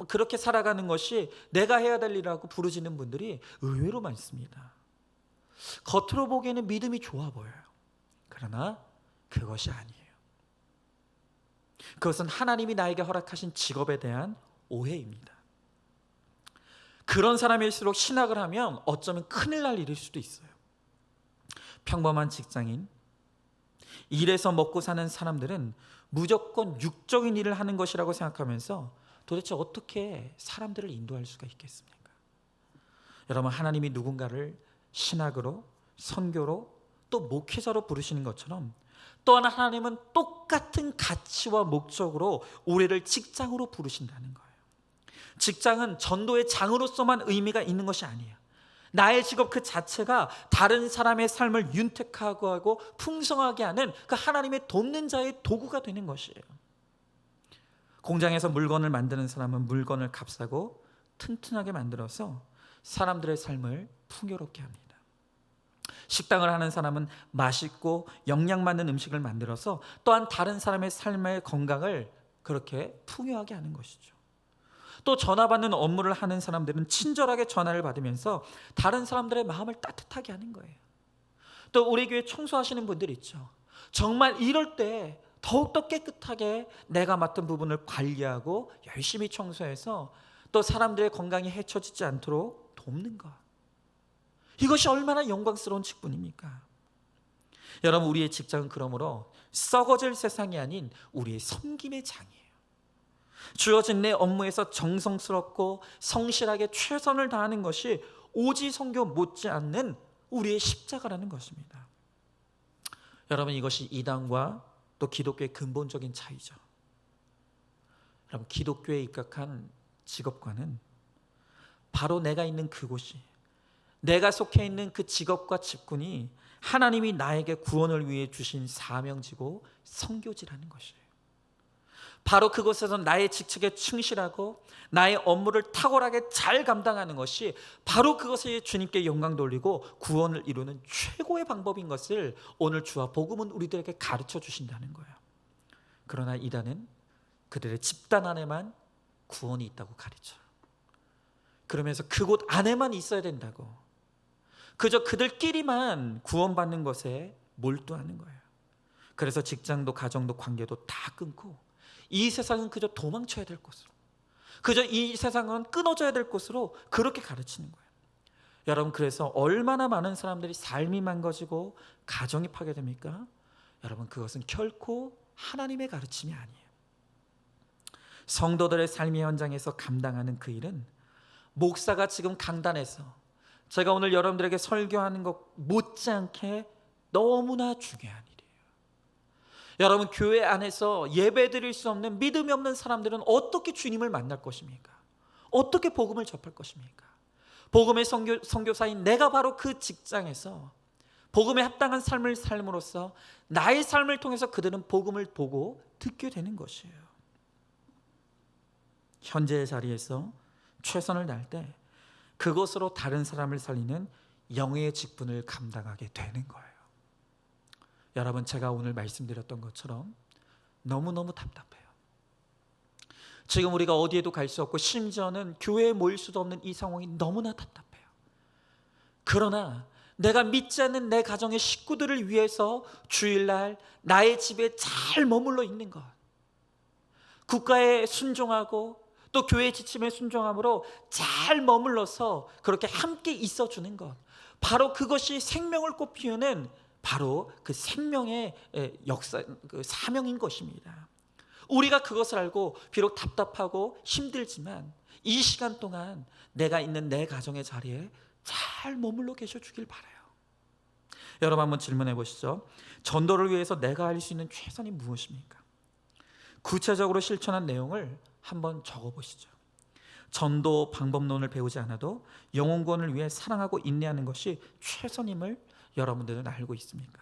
그렇게 살아가는 것이 내가 해야 될 일이라고 부르짖는 분들이 의외로 많습니다. 겉으로 보기에는 믿음이 좋아 보여요. 그러나 그것이 아니에요. 그것은 하나님이 나에게 허락하신 직업에 대한 오해입니다. 그런 사람일수록 신학을 하면 어쩌면 큰일 날 일일 수도 있어요. 평범한 직장인, 일해서 먹고 사는 사람들은 무조건 육적인 일을 하는 것이라고 생각하면서 도대체 어떻게 사람들을 인도할 수가 있겠습니까? 여러분, 하나님이 누군가를 신학으로, 선교로, 또 목회자로 부르시는 것처럼 또한 하나님은 똑같은 가치와 목적으로 우리를 직장으로 부르신다는 거예요. 직장은 전도의 장으로서만 의미가 있는 것이 아니에요. 나의 직업 그 자체가 다른 사람의 삶을 윤택하고 하고 풍성하게 하는 그 하나님의 돕는 자의 도구가 되는 것이에요. 공장에서 물건을 만드는 사람은 물건을 값싸고 튼튼하게 만들어서 사람들의 삶을 풍요롭게 합니다. 식당을 하는 사람은 맛있고 영양 많은 음식을 만들어서 또한 다른 사람의 삶의 건강을 그렇게 풍요하게 하는 것이죠. 또 전화 받는 업무를 하는 사람들은 친절하게 전화를 받으면서 다른 사람들의 마음을 따뜻하게 하는 거예요. 또 우리 교회 청소하시는 분들이 있죠. 정말 이럴 때 더욱더 깨끗하게 내가 맡은 부분을 관리하고 열심히 청소해서 또 사람들의 건강이 해쳐지지 않도록 돕는 것. 이것이 얼마나 영광스러운 직분입니까? 여러분, 우리의 직장은 그러므로 썩어질 세상이 아닌 우리의 섬김의 장이에요. 주어진 내 업무에서 정성스럽고 성실하게 최선을 다하는 것이 오지선교 못지않는 우리의 십자가라는 것입니다. 여러분, 이것이 이단과 또 기독교의 근본적인 차이죠. 여러분, 기독교에 입각한 직업과는 바로 내가 있는 그곳이, 내가 속해 있는 그 직업과 직군이 하나님이 나에게 구원을 위해 주신 사명지고 선교지라는 것이에요. 바로 그곳에서 나의 직책에 충실하고 나의 업무를 탁월하게 잘 감당하는 것이 바로 그것에 주님께 영광 돌리고 구원을 이루는 최고의 방법인 것을 오늘 주와 복음은 우리들에게 가르쳐 주신다는 거예요. 그러나 이단은 그들의 집단 안에만 구원이 있다고 가르쳐요. 그러면서 그곳 안에만 있어야 된다고, 그저 그들끼리만 구원받는 것에 몰두하는 거예요. 그래서 직장도 가정도 관계도 다 끊고 이 세상은 그저 도망쳐야 될 곳으로, 그저 이 세상은 끊어져야 될 곳으로 그렇게 가르치는 거예요. 여러분, 그래서 얼마나 많은 사람들이 삶이 망가지고 가정이 파괴됩니까? 여러분, 그것은 결코 하나님의 가르침이 아니에요. 성도들의 삶의 현장에서 감당하는 그 일은 목사가 지금 강단에서 제가 오늘 여러분들에게 설교하는 것 못지않게 너무나 중요한 일이에요. 여러분, 교회 안에서 예배드릴 수 없는 믿음이 없는 사람들은 어떻게 주님을 만날 것입니까? 어떻게 복음을 접할 것입니까? 복음의 선교사인 내가 바로 그 직장에서 복음에 합당한 삶을 삶으로써 나의 삶을 통해서 그들은 복음을 보고 듣게 되는 것이에요. 현재의 자리에서 최선을 다할 때 그것으로 다른 사람을 살리는 영의 직분을 감당하게 되는 거예요. 여러분, 제가 오늘 말씀드렸던 것처럼 너무너무 답답해요. 지금 우리가 어디에도 갈 수 없고 심지어는 교회에 모일 수도 없는 이 상황이 너무나 답답해요. 그러나 내가 믿지 않는 내 가정의 식구들을 위해서 주일날 나의 집에 잘 머물러 있는 것, 국가에 순종하고 또 교회의 지침에 순종함으로 잘 머물러서 그렇게 함께 있어주는 것, 바로 그것이 생명을 꽃피우는 바로 그 생명의 역사, 그 사명인 것입니다. 우리가 그것을 알고 비록 답답하고 힘들지만 이 시간 동안 내가 있는 내 가정의 자리에 잘 머물러 계셔 주길 바라요. 여러분, 한번 질문해 보시죠. 전도를 위해서 내가 할 수 있는 최선이 무엇입니까? 구체적으로 실천한 내용을 한번 적어보시죠. 전도 방법론을 배우지 않아도 영혼구원을 위해 사랑하고 인내하는 것이 최선임을 여러분들은 알고 있습니까?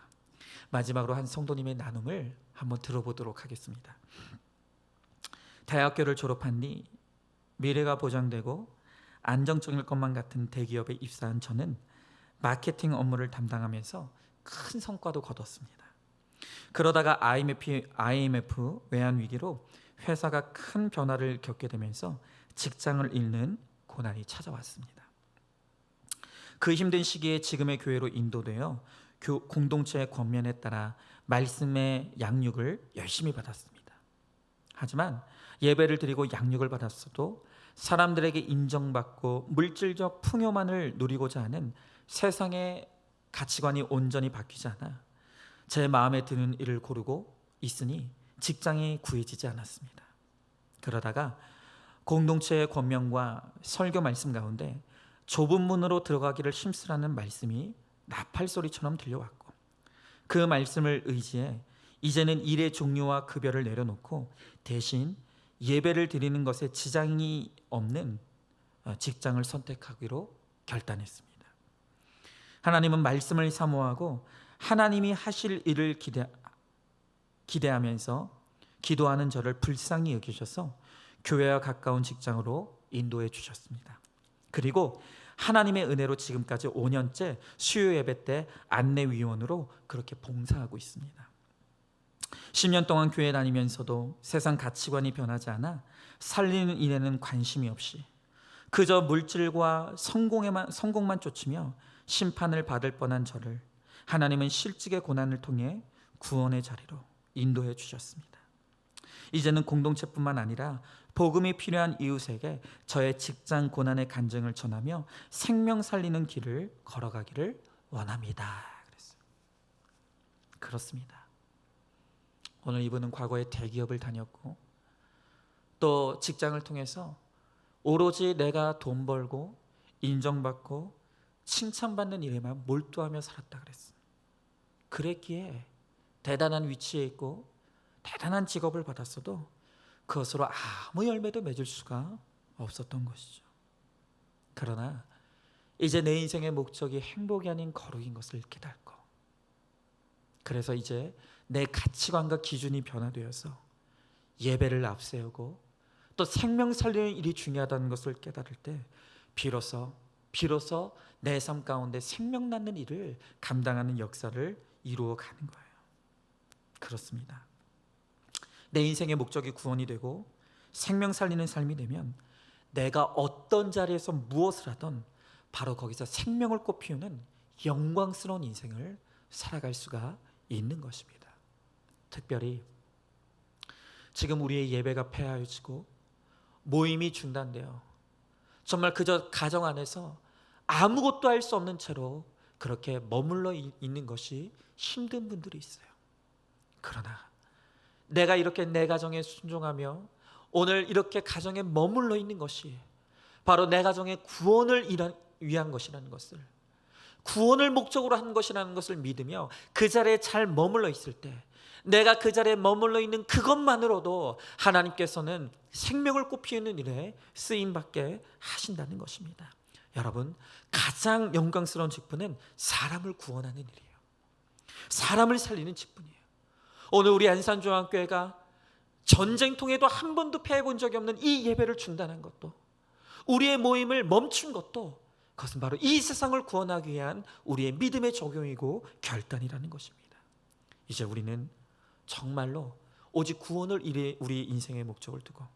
마지막으로 한 성도님의 나눔을 한번 들어보도록 하겠습니다. 대학교를 졸업한 뒤 미래가 보장되고 안정적일 것만 같은 대기업에 입사한 저는 마케팅 업무를 담당하면서 큰 성과도 거뒀습니다. 그러다가 IMF 외환 위기로 회사가 큰 변화를 겪게 되면서 직장을 잃는 고난이 찾아왔습니다. 그 힘든 시기에 지금의 교회로 인도되어 공동체의 권면에 따라 말씀의 양육을 열심히 받았습니다. 하지만 예배를 드리고 양육을 받았어도 사람들에게 인정받고 물질적 풍요만을 누리고자 하는 세상의 가치관이 온전히 바뀌지 않아 제 마음에 드는 일을 고르고 있으니 직장이 구해지지 않았습니다. 그러다가 공동체의 권면과 설교 말씀 가운데 좁은 문으로 들어가기를 힘쓰라는 말씀이 나팔소리처럼 들려왔고, 그 말씀을 의지해 이제는 일의 종류와 급여를 내려놓고 대신 예배를 드리는 것에 지장이 없는 직장을 선택하기로 결단했습니다. 하나님은 말씀을 사모하고 하나님이 하실 일을 기대하면서 기도하는 저를 불쌍히 여기셔서 교회와 가까운 직장으로 인도해 주셨습니다. 그리고 하나님의 은혜로 지금까지 5년째 수요 예배 때 안내위원으로 그렇게 봉사하고 있습니다. 10년 동안 교회 다니면서도 세상 가치관이 변하지 않아 살리는 일에는 관심이 없이 그저 물질과 성공만 쫓으며 심판을 받을 뻔한 저를 하나님은 실직의 고난을 통해 구원의 자리로 인도해 주셨습니다. 이제는 공동체뿐만 아니라 복음이 필요한 이웃에게 저의 직장 고난의 간증을 전하며 생명 살리는 길을 걸어가기를 원합니다. 그랬어요. 그렇습니다. 오늘 이분은 과거에 대기업을 다녔고 또 직장을 통해서 오로지 내가 돈 벌고 인정받고 칭찬받는 일에만 몰두하며 살았다 그랬어. 그랬기에 대단한 위치에 있고 대단한 직업을 받았어도 그것으로 아무 열매도 맺을 수가 없었던 것이죠. 그러나 이제 내 인생의 목적이 행복이 아닌 거룩인 것을 깨닫고, 그래서 이제 내 가치관과 기준이 변화되어서 예배를 앞세우고 또 생명 살리는 일이 중요하다는 것을 깨달을 때 비로소 내 삶 가운데 생명 낳는 일을 감당하는 역사를 이루어 가는 거예요. 그렇습니다. 내 인생의 목적이 구원이 되고 생명 살리는 삶이 되면 내가 어떤 자리에서 무엇을 하든 바로 거기서 생명을 꽃피우는 영광스러운 인생을 살아갈 수가 있는 것입니다. 특별히 지금 우리의 예배가 폐하여지고 모임이 중단되어 정말 그저 가정 안에서 아무것도 할 수 없는 채로 그렇게 머물러 있는 것이 힘든 분들이 있어요. 그러나 내가 이렇게 내 가정에 순종하며 오늘 이렇게 가정에 머물러 있는 것이 바로 내 가정의 구원을 위한 것이라는 것을, 구원을 목적으로 한 것이라는 것을 믿으며 그 자리에 잘 머물러 있을 때 내가 그 자리에 머물러 있는 그것만으로도 하나님께서는 생명을 꽃피우는 일에 쓰임받게 하신다는 것입니다. 여러분, 가장 영광스러운 직분은 사람을 구원하는 일이에요. 사람을 살리는 직분이에요. 오늘 우리 안산중앙교회가 전쟁통에도 한 번도 패해본 적이 없는 이 예배를 중단한 것도, 우리의 모임을 멈춘 것도, 그것은 바로 이 세상을 구원하기 위한 우리의 믿음의 적용이고 결단이라는 것입니다. 이제 우리는 정말로 오직 구원을 우리 인생의 목적을 두고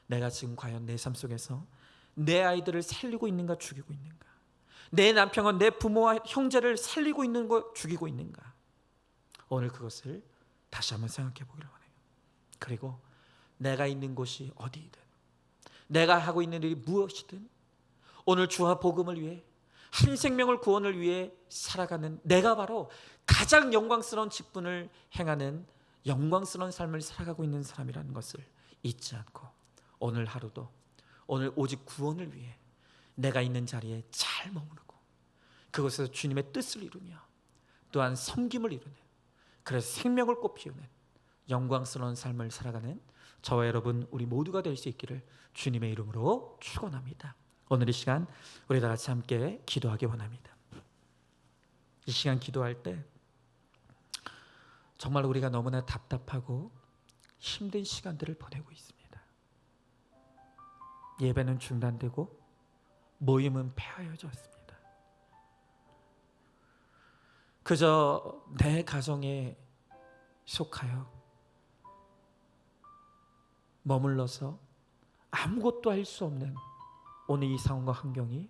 내가 지금 과연 내 삶 속에서 내 아이들을 살리고 있는가 죽이고 있는가, 내 남편과 내 부모와 형제를 살리고 있는가 죽이고 있는가, 오늘 그것을 다시 한번 생각해 보기를 원해요. 그리고 내가 있는 곳이 어디이든 내가 하고 있는 일이 무엇이든 오늘 주와 복음을 위해 한 생명을 구원을 위해 살아가는 내가 바로 가장 영광스러운 직분을 행하는 영광스러운 삶을 살아가고 있는 사람이라는 것을 잊지 않고 오늘 하루도 오늘 오직 구원을 위해 내가 있는 자리에 잘 머무르고 그곳에서 주님의 뜻을 이루며 또한 섬김을 이루는, 그래서 생명을 꽃피우는 영광스러운 삶을 살아가는 저와 여러분 우리 모두가 될 수 있기를 주님의 이름으로 축원합니다. 오늘 이 시간 우리 다 같이 함께 기도하기 원합니다. 이 시간 기도할 때 정말 우리가 너무나 답답하고 힘든 시간들을 보내고 있습니다. 예배는 중단되고 모임은 폐하여졌습니다. 그저 내 가정에 속하여 머물러서 아무것도 할 수 없는 오늘 이 상황과 환경이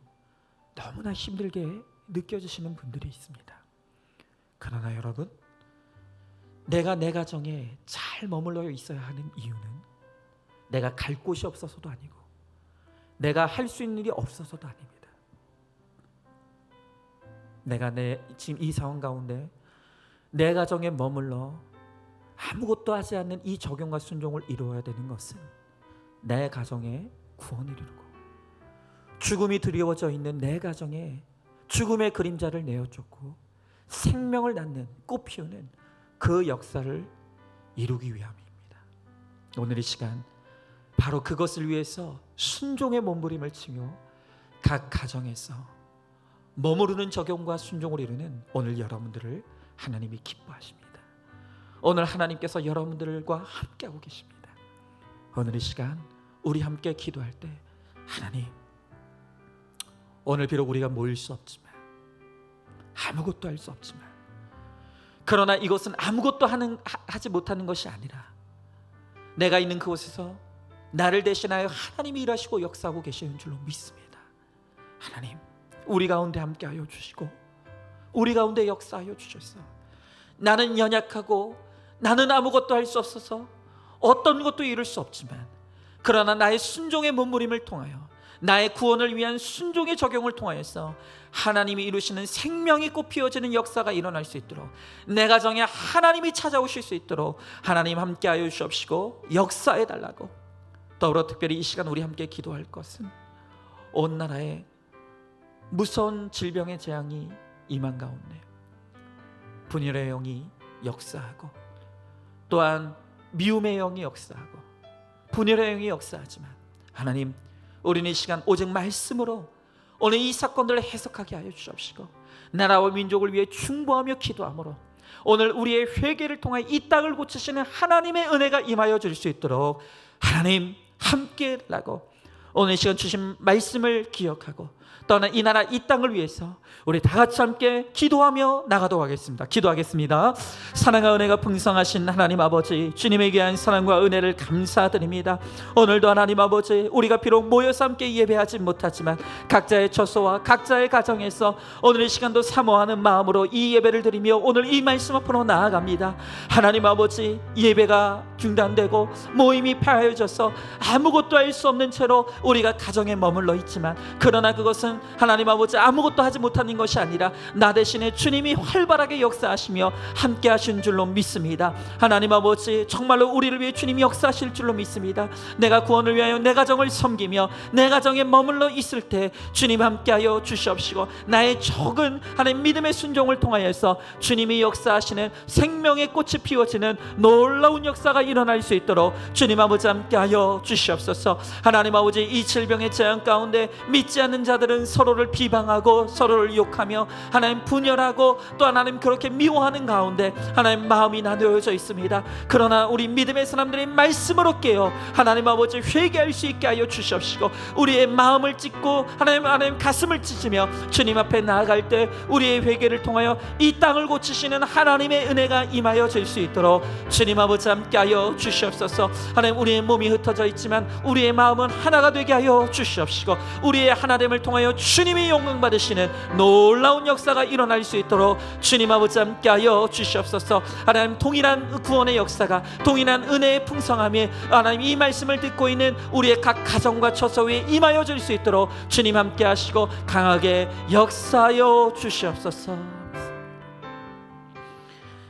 너무나 힘들게 느껴지시는 분들이 있습니다. 그러나 여러분, 내가 내 가정에 잘 머물러 있어야 하는 이유는 내가 갈 곳이 없어서도 아니고 내가 할 수 있는 일이 없어서도 아닙니다. 내가 지금 이 상황 가운데 내 가정에 머물러 아무것도 하지 않는 이 적용과 순종을 이루어야 되는 것은 내 가정의 구원을 이루고 죽음이 드리워져 있는 내 가정에 죽음의 그림자를 내어쫓고 생명을 낳는 꽃피우는 그 역사를 이루기 위함입니다. 오늘 이 시간 바로 그것을 위해서 순종의 몸부림을 치며 각 가정에서 머무르는 적용과 순종을 이루는 오늘 여러분들을 하나님이 기뻐하십니다. 오늘 하나님께서 여러분들과 함께하고 계십니다. 오늘 이 시간 우리 함께 기도할 때 하나님, 오늘 비록 우리가 모일 수 없지만 아무것도 할 수 없지만 그러나 이것은 아무것도 하지 못하는 것이 아니라 내가 있는 그곳에서 나를 대신하여 하나님이 일하시고 역사하고 계시는 줄로 믿습니다. 하나님, 우리 가운데 함께하여 주시고 우리 가운데 역사하여 주셔서 나는 연약하고 나는 아무것도 할 수 없어서 어떤 것도 이룰 수 없지만 그러나 나의 순종의 몸부림을 통하여 나의 구원을 위한 순종의 적용을 통하여서 하나님이 이루시는 생명이 꽃피어지는 역사가 일어날 수 있도록 내 가정에 하나님이 찾아오실 수 있도록 하나님 함께하여 주시옵시고 역사해 달라고 더불어 특별히 이 시간 우리 함께 기도할 것은 온 나라에 무서운 질병의 재앙이 임한 가운데 분열의 영이 역사하고 또한 미움의 영이 역사하고 분열의 영이 역사하지만 하나님, 우리는 이 시간 오직 말씀으로 오늘 이 사건들을 해석하게 하여 주옵시고 나라와 민족을 위해 충고하며 기도함으로 오늘 우리의 회개를 통하여 이 땅을 고치시는 하나님의 은혜가 임하여 줄 수 있도록 하나님 함께 라고 오늘 이 시간 주신 말씀을 기억하고 떠난 이 나라 이 땅을 위해서 우리 다 같이 함께 기도하며 나가도록 하겠습니다. 기도하겠습니다. 사랑과 은혜가 풍성하신 하나님 아버지, 주님에 대한 사랑과 은혜를 감사드립니다. 오늘도 하나님 아버지, 우리가 비록 모여서 함께 예배하지 못하지만 각자의 처소와 각자의 가정에서 오늘 이 시간도 사모하는 마음으로 이 예배를 드리며 오늘 이 말씀 앞으로 나아갑니다. 하나님 아버지, 예배가 중단되고 모임이 파해져서 아무것도 할 수 없는 채로 우리가 가정에 머물러 있지만 그러나 그것은 하나님 아버지 아무것도 하지 못하는 것이 아니라 나 대신에 주님이 활발하게 역사하시며 함께 하신 줄로 믿습니다. 하나님 아버지, 정말로 우리를 위해 주님이 역사하실 줄로 믿습니다. 내가 구원을 위하여 내 가정을 섬기며 내 가정에 머물러 있을 때 주님 함께하여 주시옵시고 나의 적은 하나님 믿음의 순종을 통하여서 주님이 역사하시는 생명의 꽃이 피워지는 놀라운 역사가 일어날 수 있도록 주님 아버지 함께하여 주시옵소서. 하나님 아버지, 이 질병의 재앙 가운데 믿지 않는 자들은 서로를 비방하고 서로를 욕하며 하나님 분열하고 또 하나님 그렇게 미워하는 가운데 하나님 마음이 나누어져 있습니다. 그러나 우리 믿음의 사람들이 말씀으로 깨어 하나님 아버지 회개할 수 있게 하여 주시옵시고 우리의 마음을 찢고 하나님 가슴을 찢으며 주님 앞에 나아갈 때 우리의 회개를 통하여 이 땅을 고치시는 하나님의 은혜가 임하여 질 수 있도록 주님 아버지 함께하여 주시옵소서. 하나님, 우리의 몸이 흩어져 있지만 우리의 마음은 하나가 되게 하여 주시옵시고 우리의 하나됨을 통하여 주님이 영광 받으시는 놀라운 역사가 일어날 수 있도록 주님 아버지 함께하여 주시옵소서. 하나님, 동일한 구원의 역사가 동일한 은혜의 풍성함이 하나님 이 말씀을 듣고 있는 우리의 각 가정과 처소 위에 임하여 줄 수 있도록 주님 함께하시고 강하게 역사하여 주시옵소서.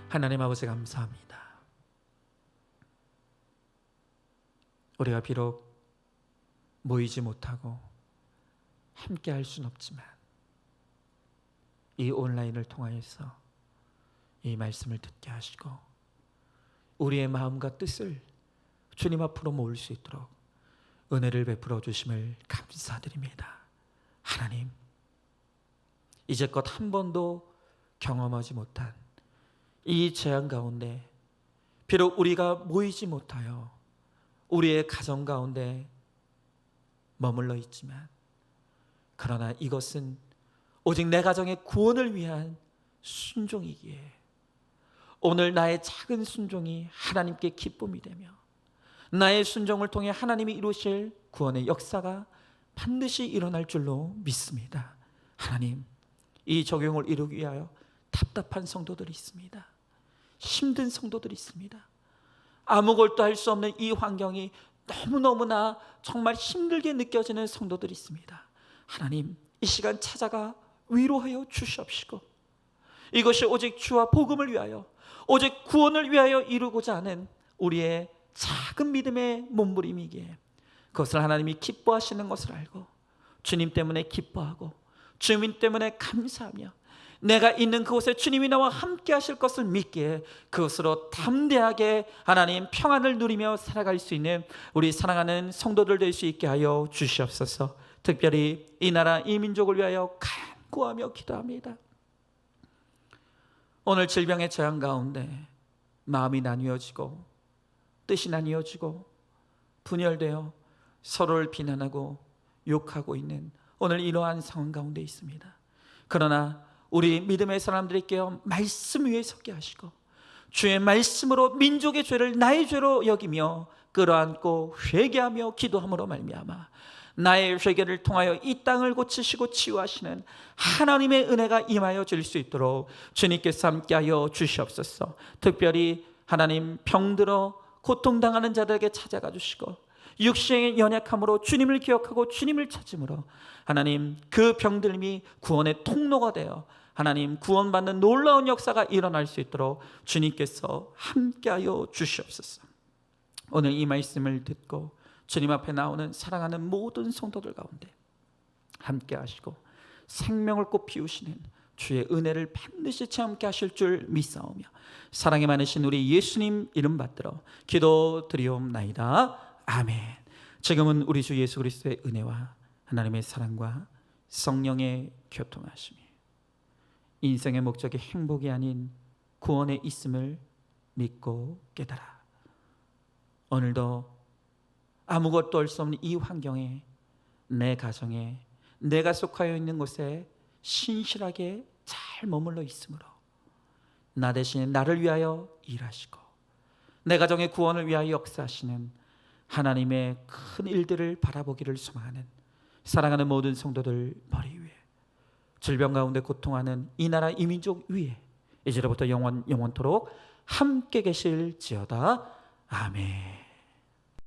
하나님 아버지 감사합니다. 우리가 비록 모이지 못하고 함께 할 수는 없지만 이 온라인을 통하여서 이 말씀을 듣게 하시고 우리의 마음과 뜻을 주님 앞으로 모을 수 있도록 은혜를 베풀어 주심을 감사드립니다. 하나님, 이제껏 한 번도 경험하지 못한 이 재앙 가운데 비록 우리가 모이지 못하여 우리의 가정 가운데 머물러 있지만 그러나 이것은 오직 내 가정의 구원을 위한 순종이기에 오늘 나의 작은 순종이 하나님께 기쁨이 되며 나의 순종을 통해 하나님이 이루실 구원의 역사가 반드시 일어날 줄로 믿습니다. 하나님, 이 적용을 이루기 위하여 답답한 성도들이 있습니다. 힘든 성도들이 있습니다. 아무것도 할 수 없는 이 환경이 너무너무나 정말 힘들게 느껴지는 성도들이 있습니다. 하나님, 이 시간 찾아가 위로하여 주시옵시고 이것이 오직 주와 복음을 위하여 오직 구원을 위하여 이루고자 하는 우리의 작은 믿음의 몸부림이기에 그것을 하나님이 기뻐하시는 것을 알고 주님 때문에 기뻐하고 주님 때문에 감사하며 내가 있는 그곳에 주님이 나와 함께 하실 것을 믿기에 그것으로 담대하게 하나님 평안을 누리며 살아갈 수 있는 우리 사랑하는 성도들 될 수 있게 하여 주시옵소서. 특별히 이 나라 이 민족을 위하여 간구하며 기도합니다. 오늘 질병의 재앙 가운데 마음이 나뉘어지고 뜻이 나뉘어지고 분열되어 서로를 비난하고 욕하고 있는 오늘 이러한 상황 가운데 있습니다. 그러나 우리 믿음의 사람들이 깨어 말씀 위에 서게 하시고 주의 말씀으로 민족의 죄를 나의 죄로 여기며 끌어안고 회개하며 기도함으로 말미암아 나의 회개를 통하여 이 땅을 고치시고 치유하시는 하나님의 은혜가 임하여 줄 수 있도록 주님께서 함께하여 주시옵소서. 특별히 하나님, 병들어 고통당하는 자들에게 찾아가 주시고 육신의 연약함으로 주님을 기억하고 주님을 찾음으로 하나님, 그 병들림이 구원의 통로가 되어 하나님 구원받는 놀라운 역사가 일어날 수 있도록 주님께서 함께하여 주시옵소서. 오늘 이 말씀을 듣고 주님 앞에 나오는 사랑하는 모든 성도들 가운데 함께 하시고 생명을 꽃 피우시는 주의 은혜를 반드시 체험케 하실 줄 믿사오며 사랑이 많으신 우리 예수님 이름 받들어 기도드리옵나이다. 아멘. 지금은 우리 주 예수 그리스도의 은혜와 하나님의 사랑과 성령의 교통하심이 인생의 목적이 행복이 아닌 구원에 있음을 믿고 깨달아 오늘도 아무것도 할 수 없는 이 환경에 내 가정에 내가 속하여 있는 곳에 신실하게 잘 머물러 있으므로 나 대신에 나를 위하여 일하시고 내 가정의 구원을 위하여 역사하시는 하나님의 큰 일들을 바라보기를 소망하는 사랑하는 모든 성도들 머리 위에 질병 가운데 고통하는 이 나라 이 민족 위에 이제로부터 영원토록 함께 계실지어다. 아멘.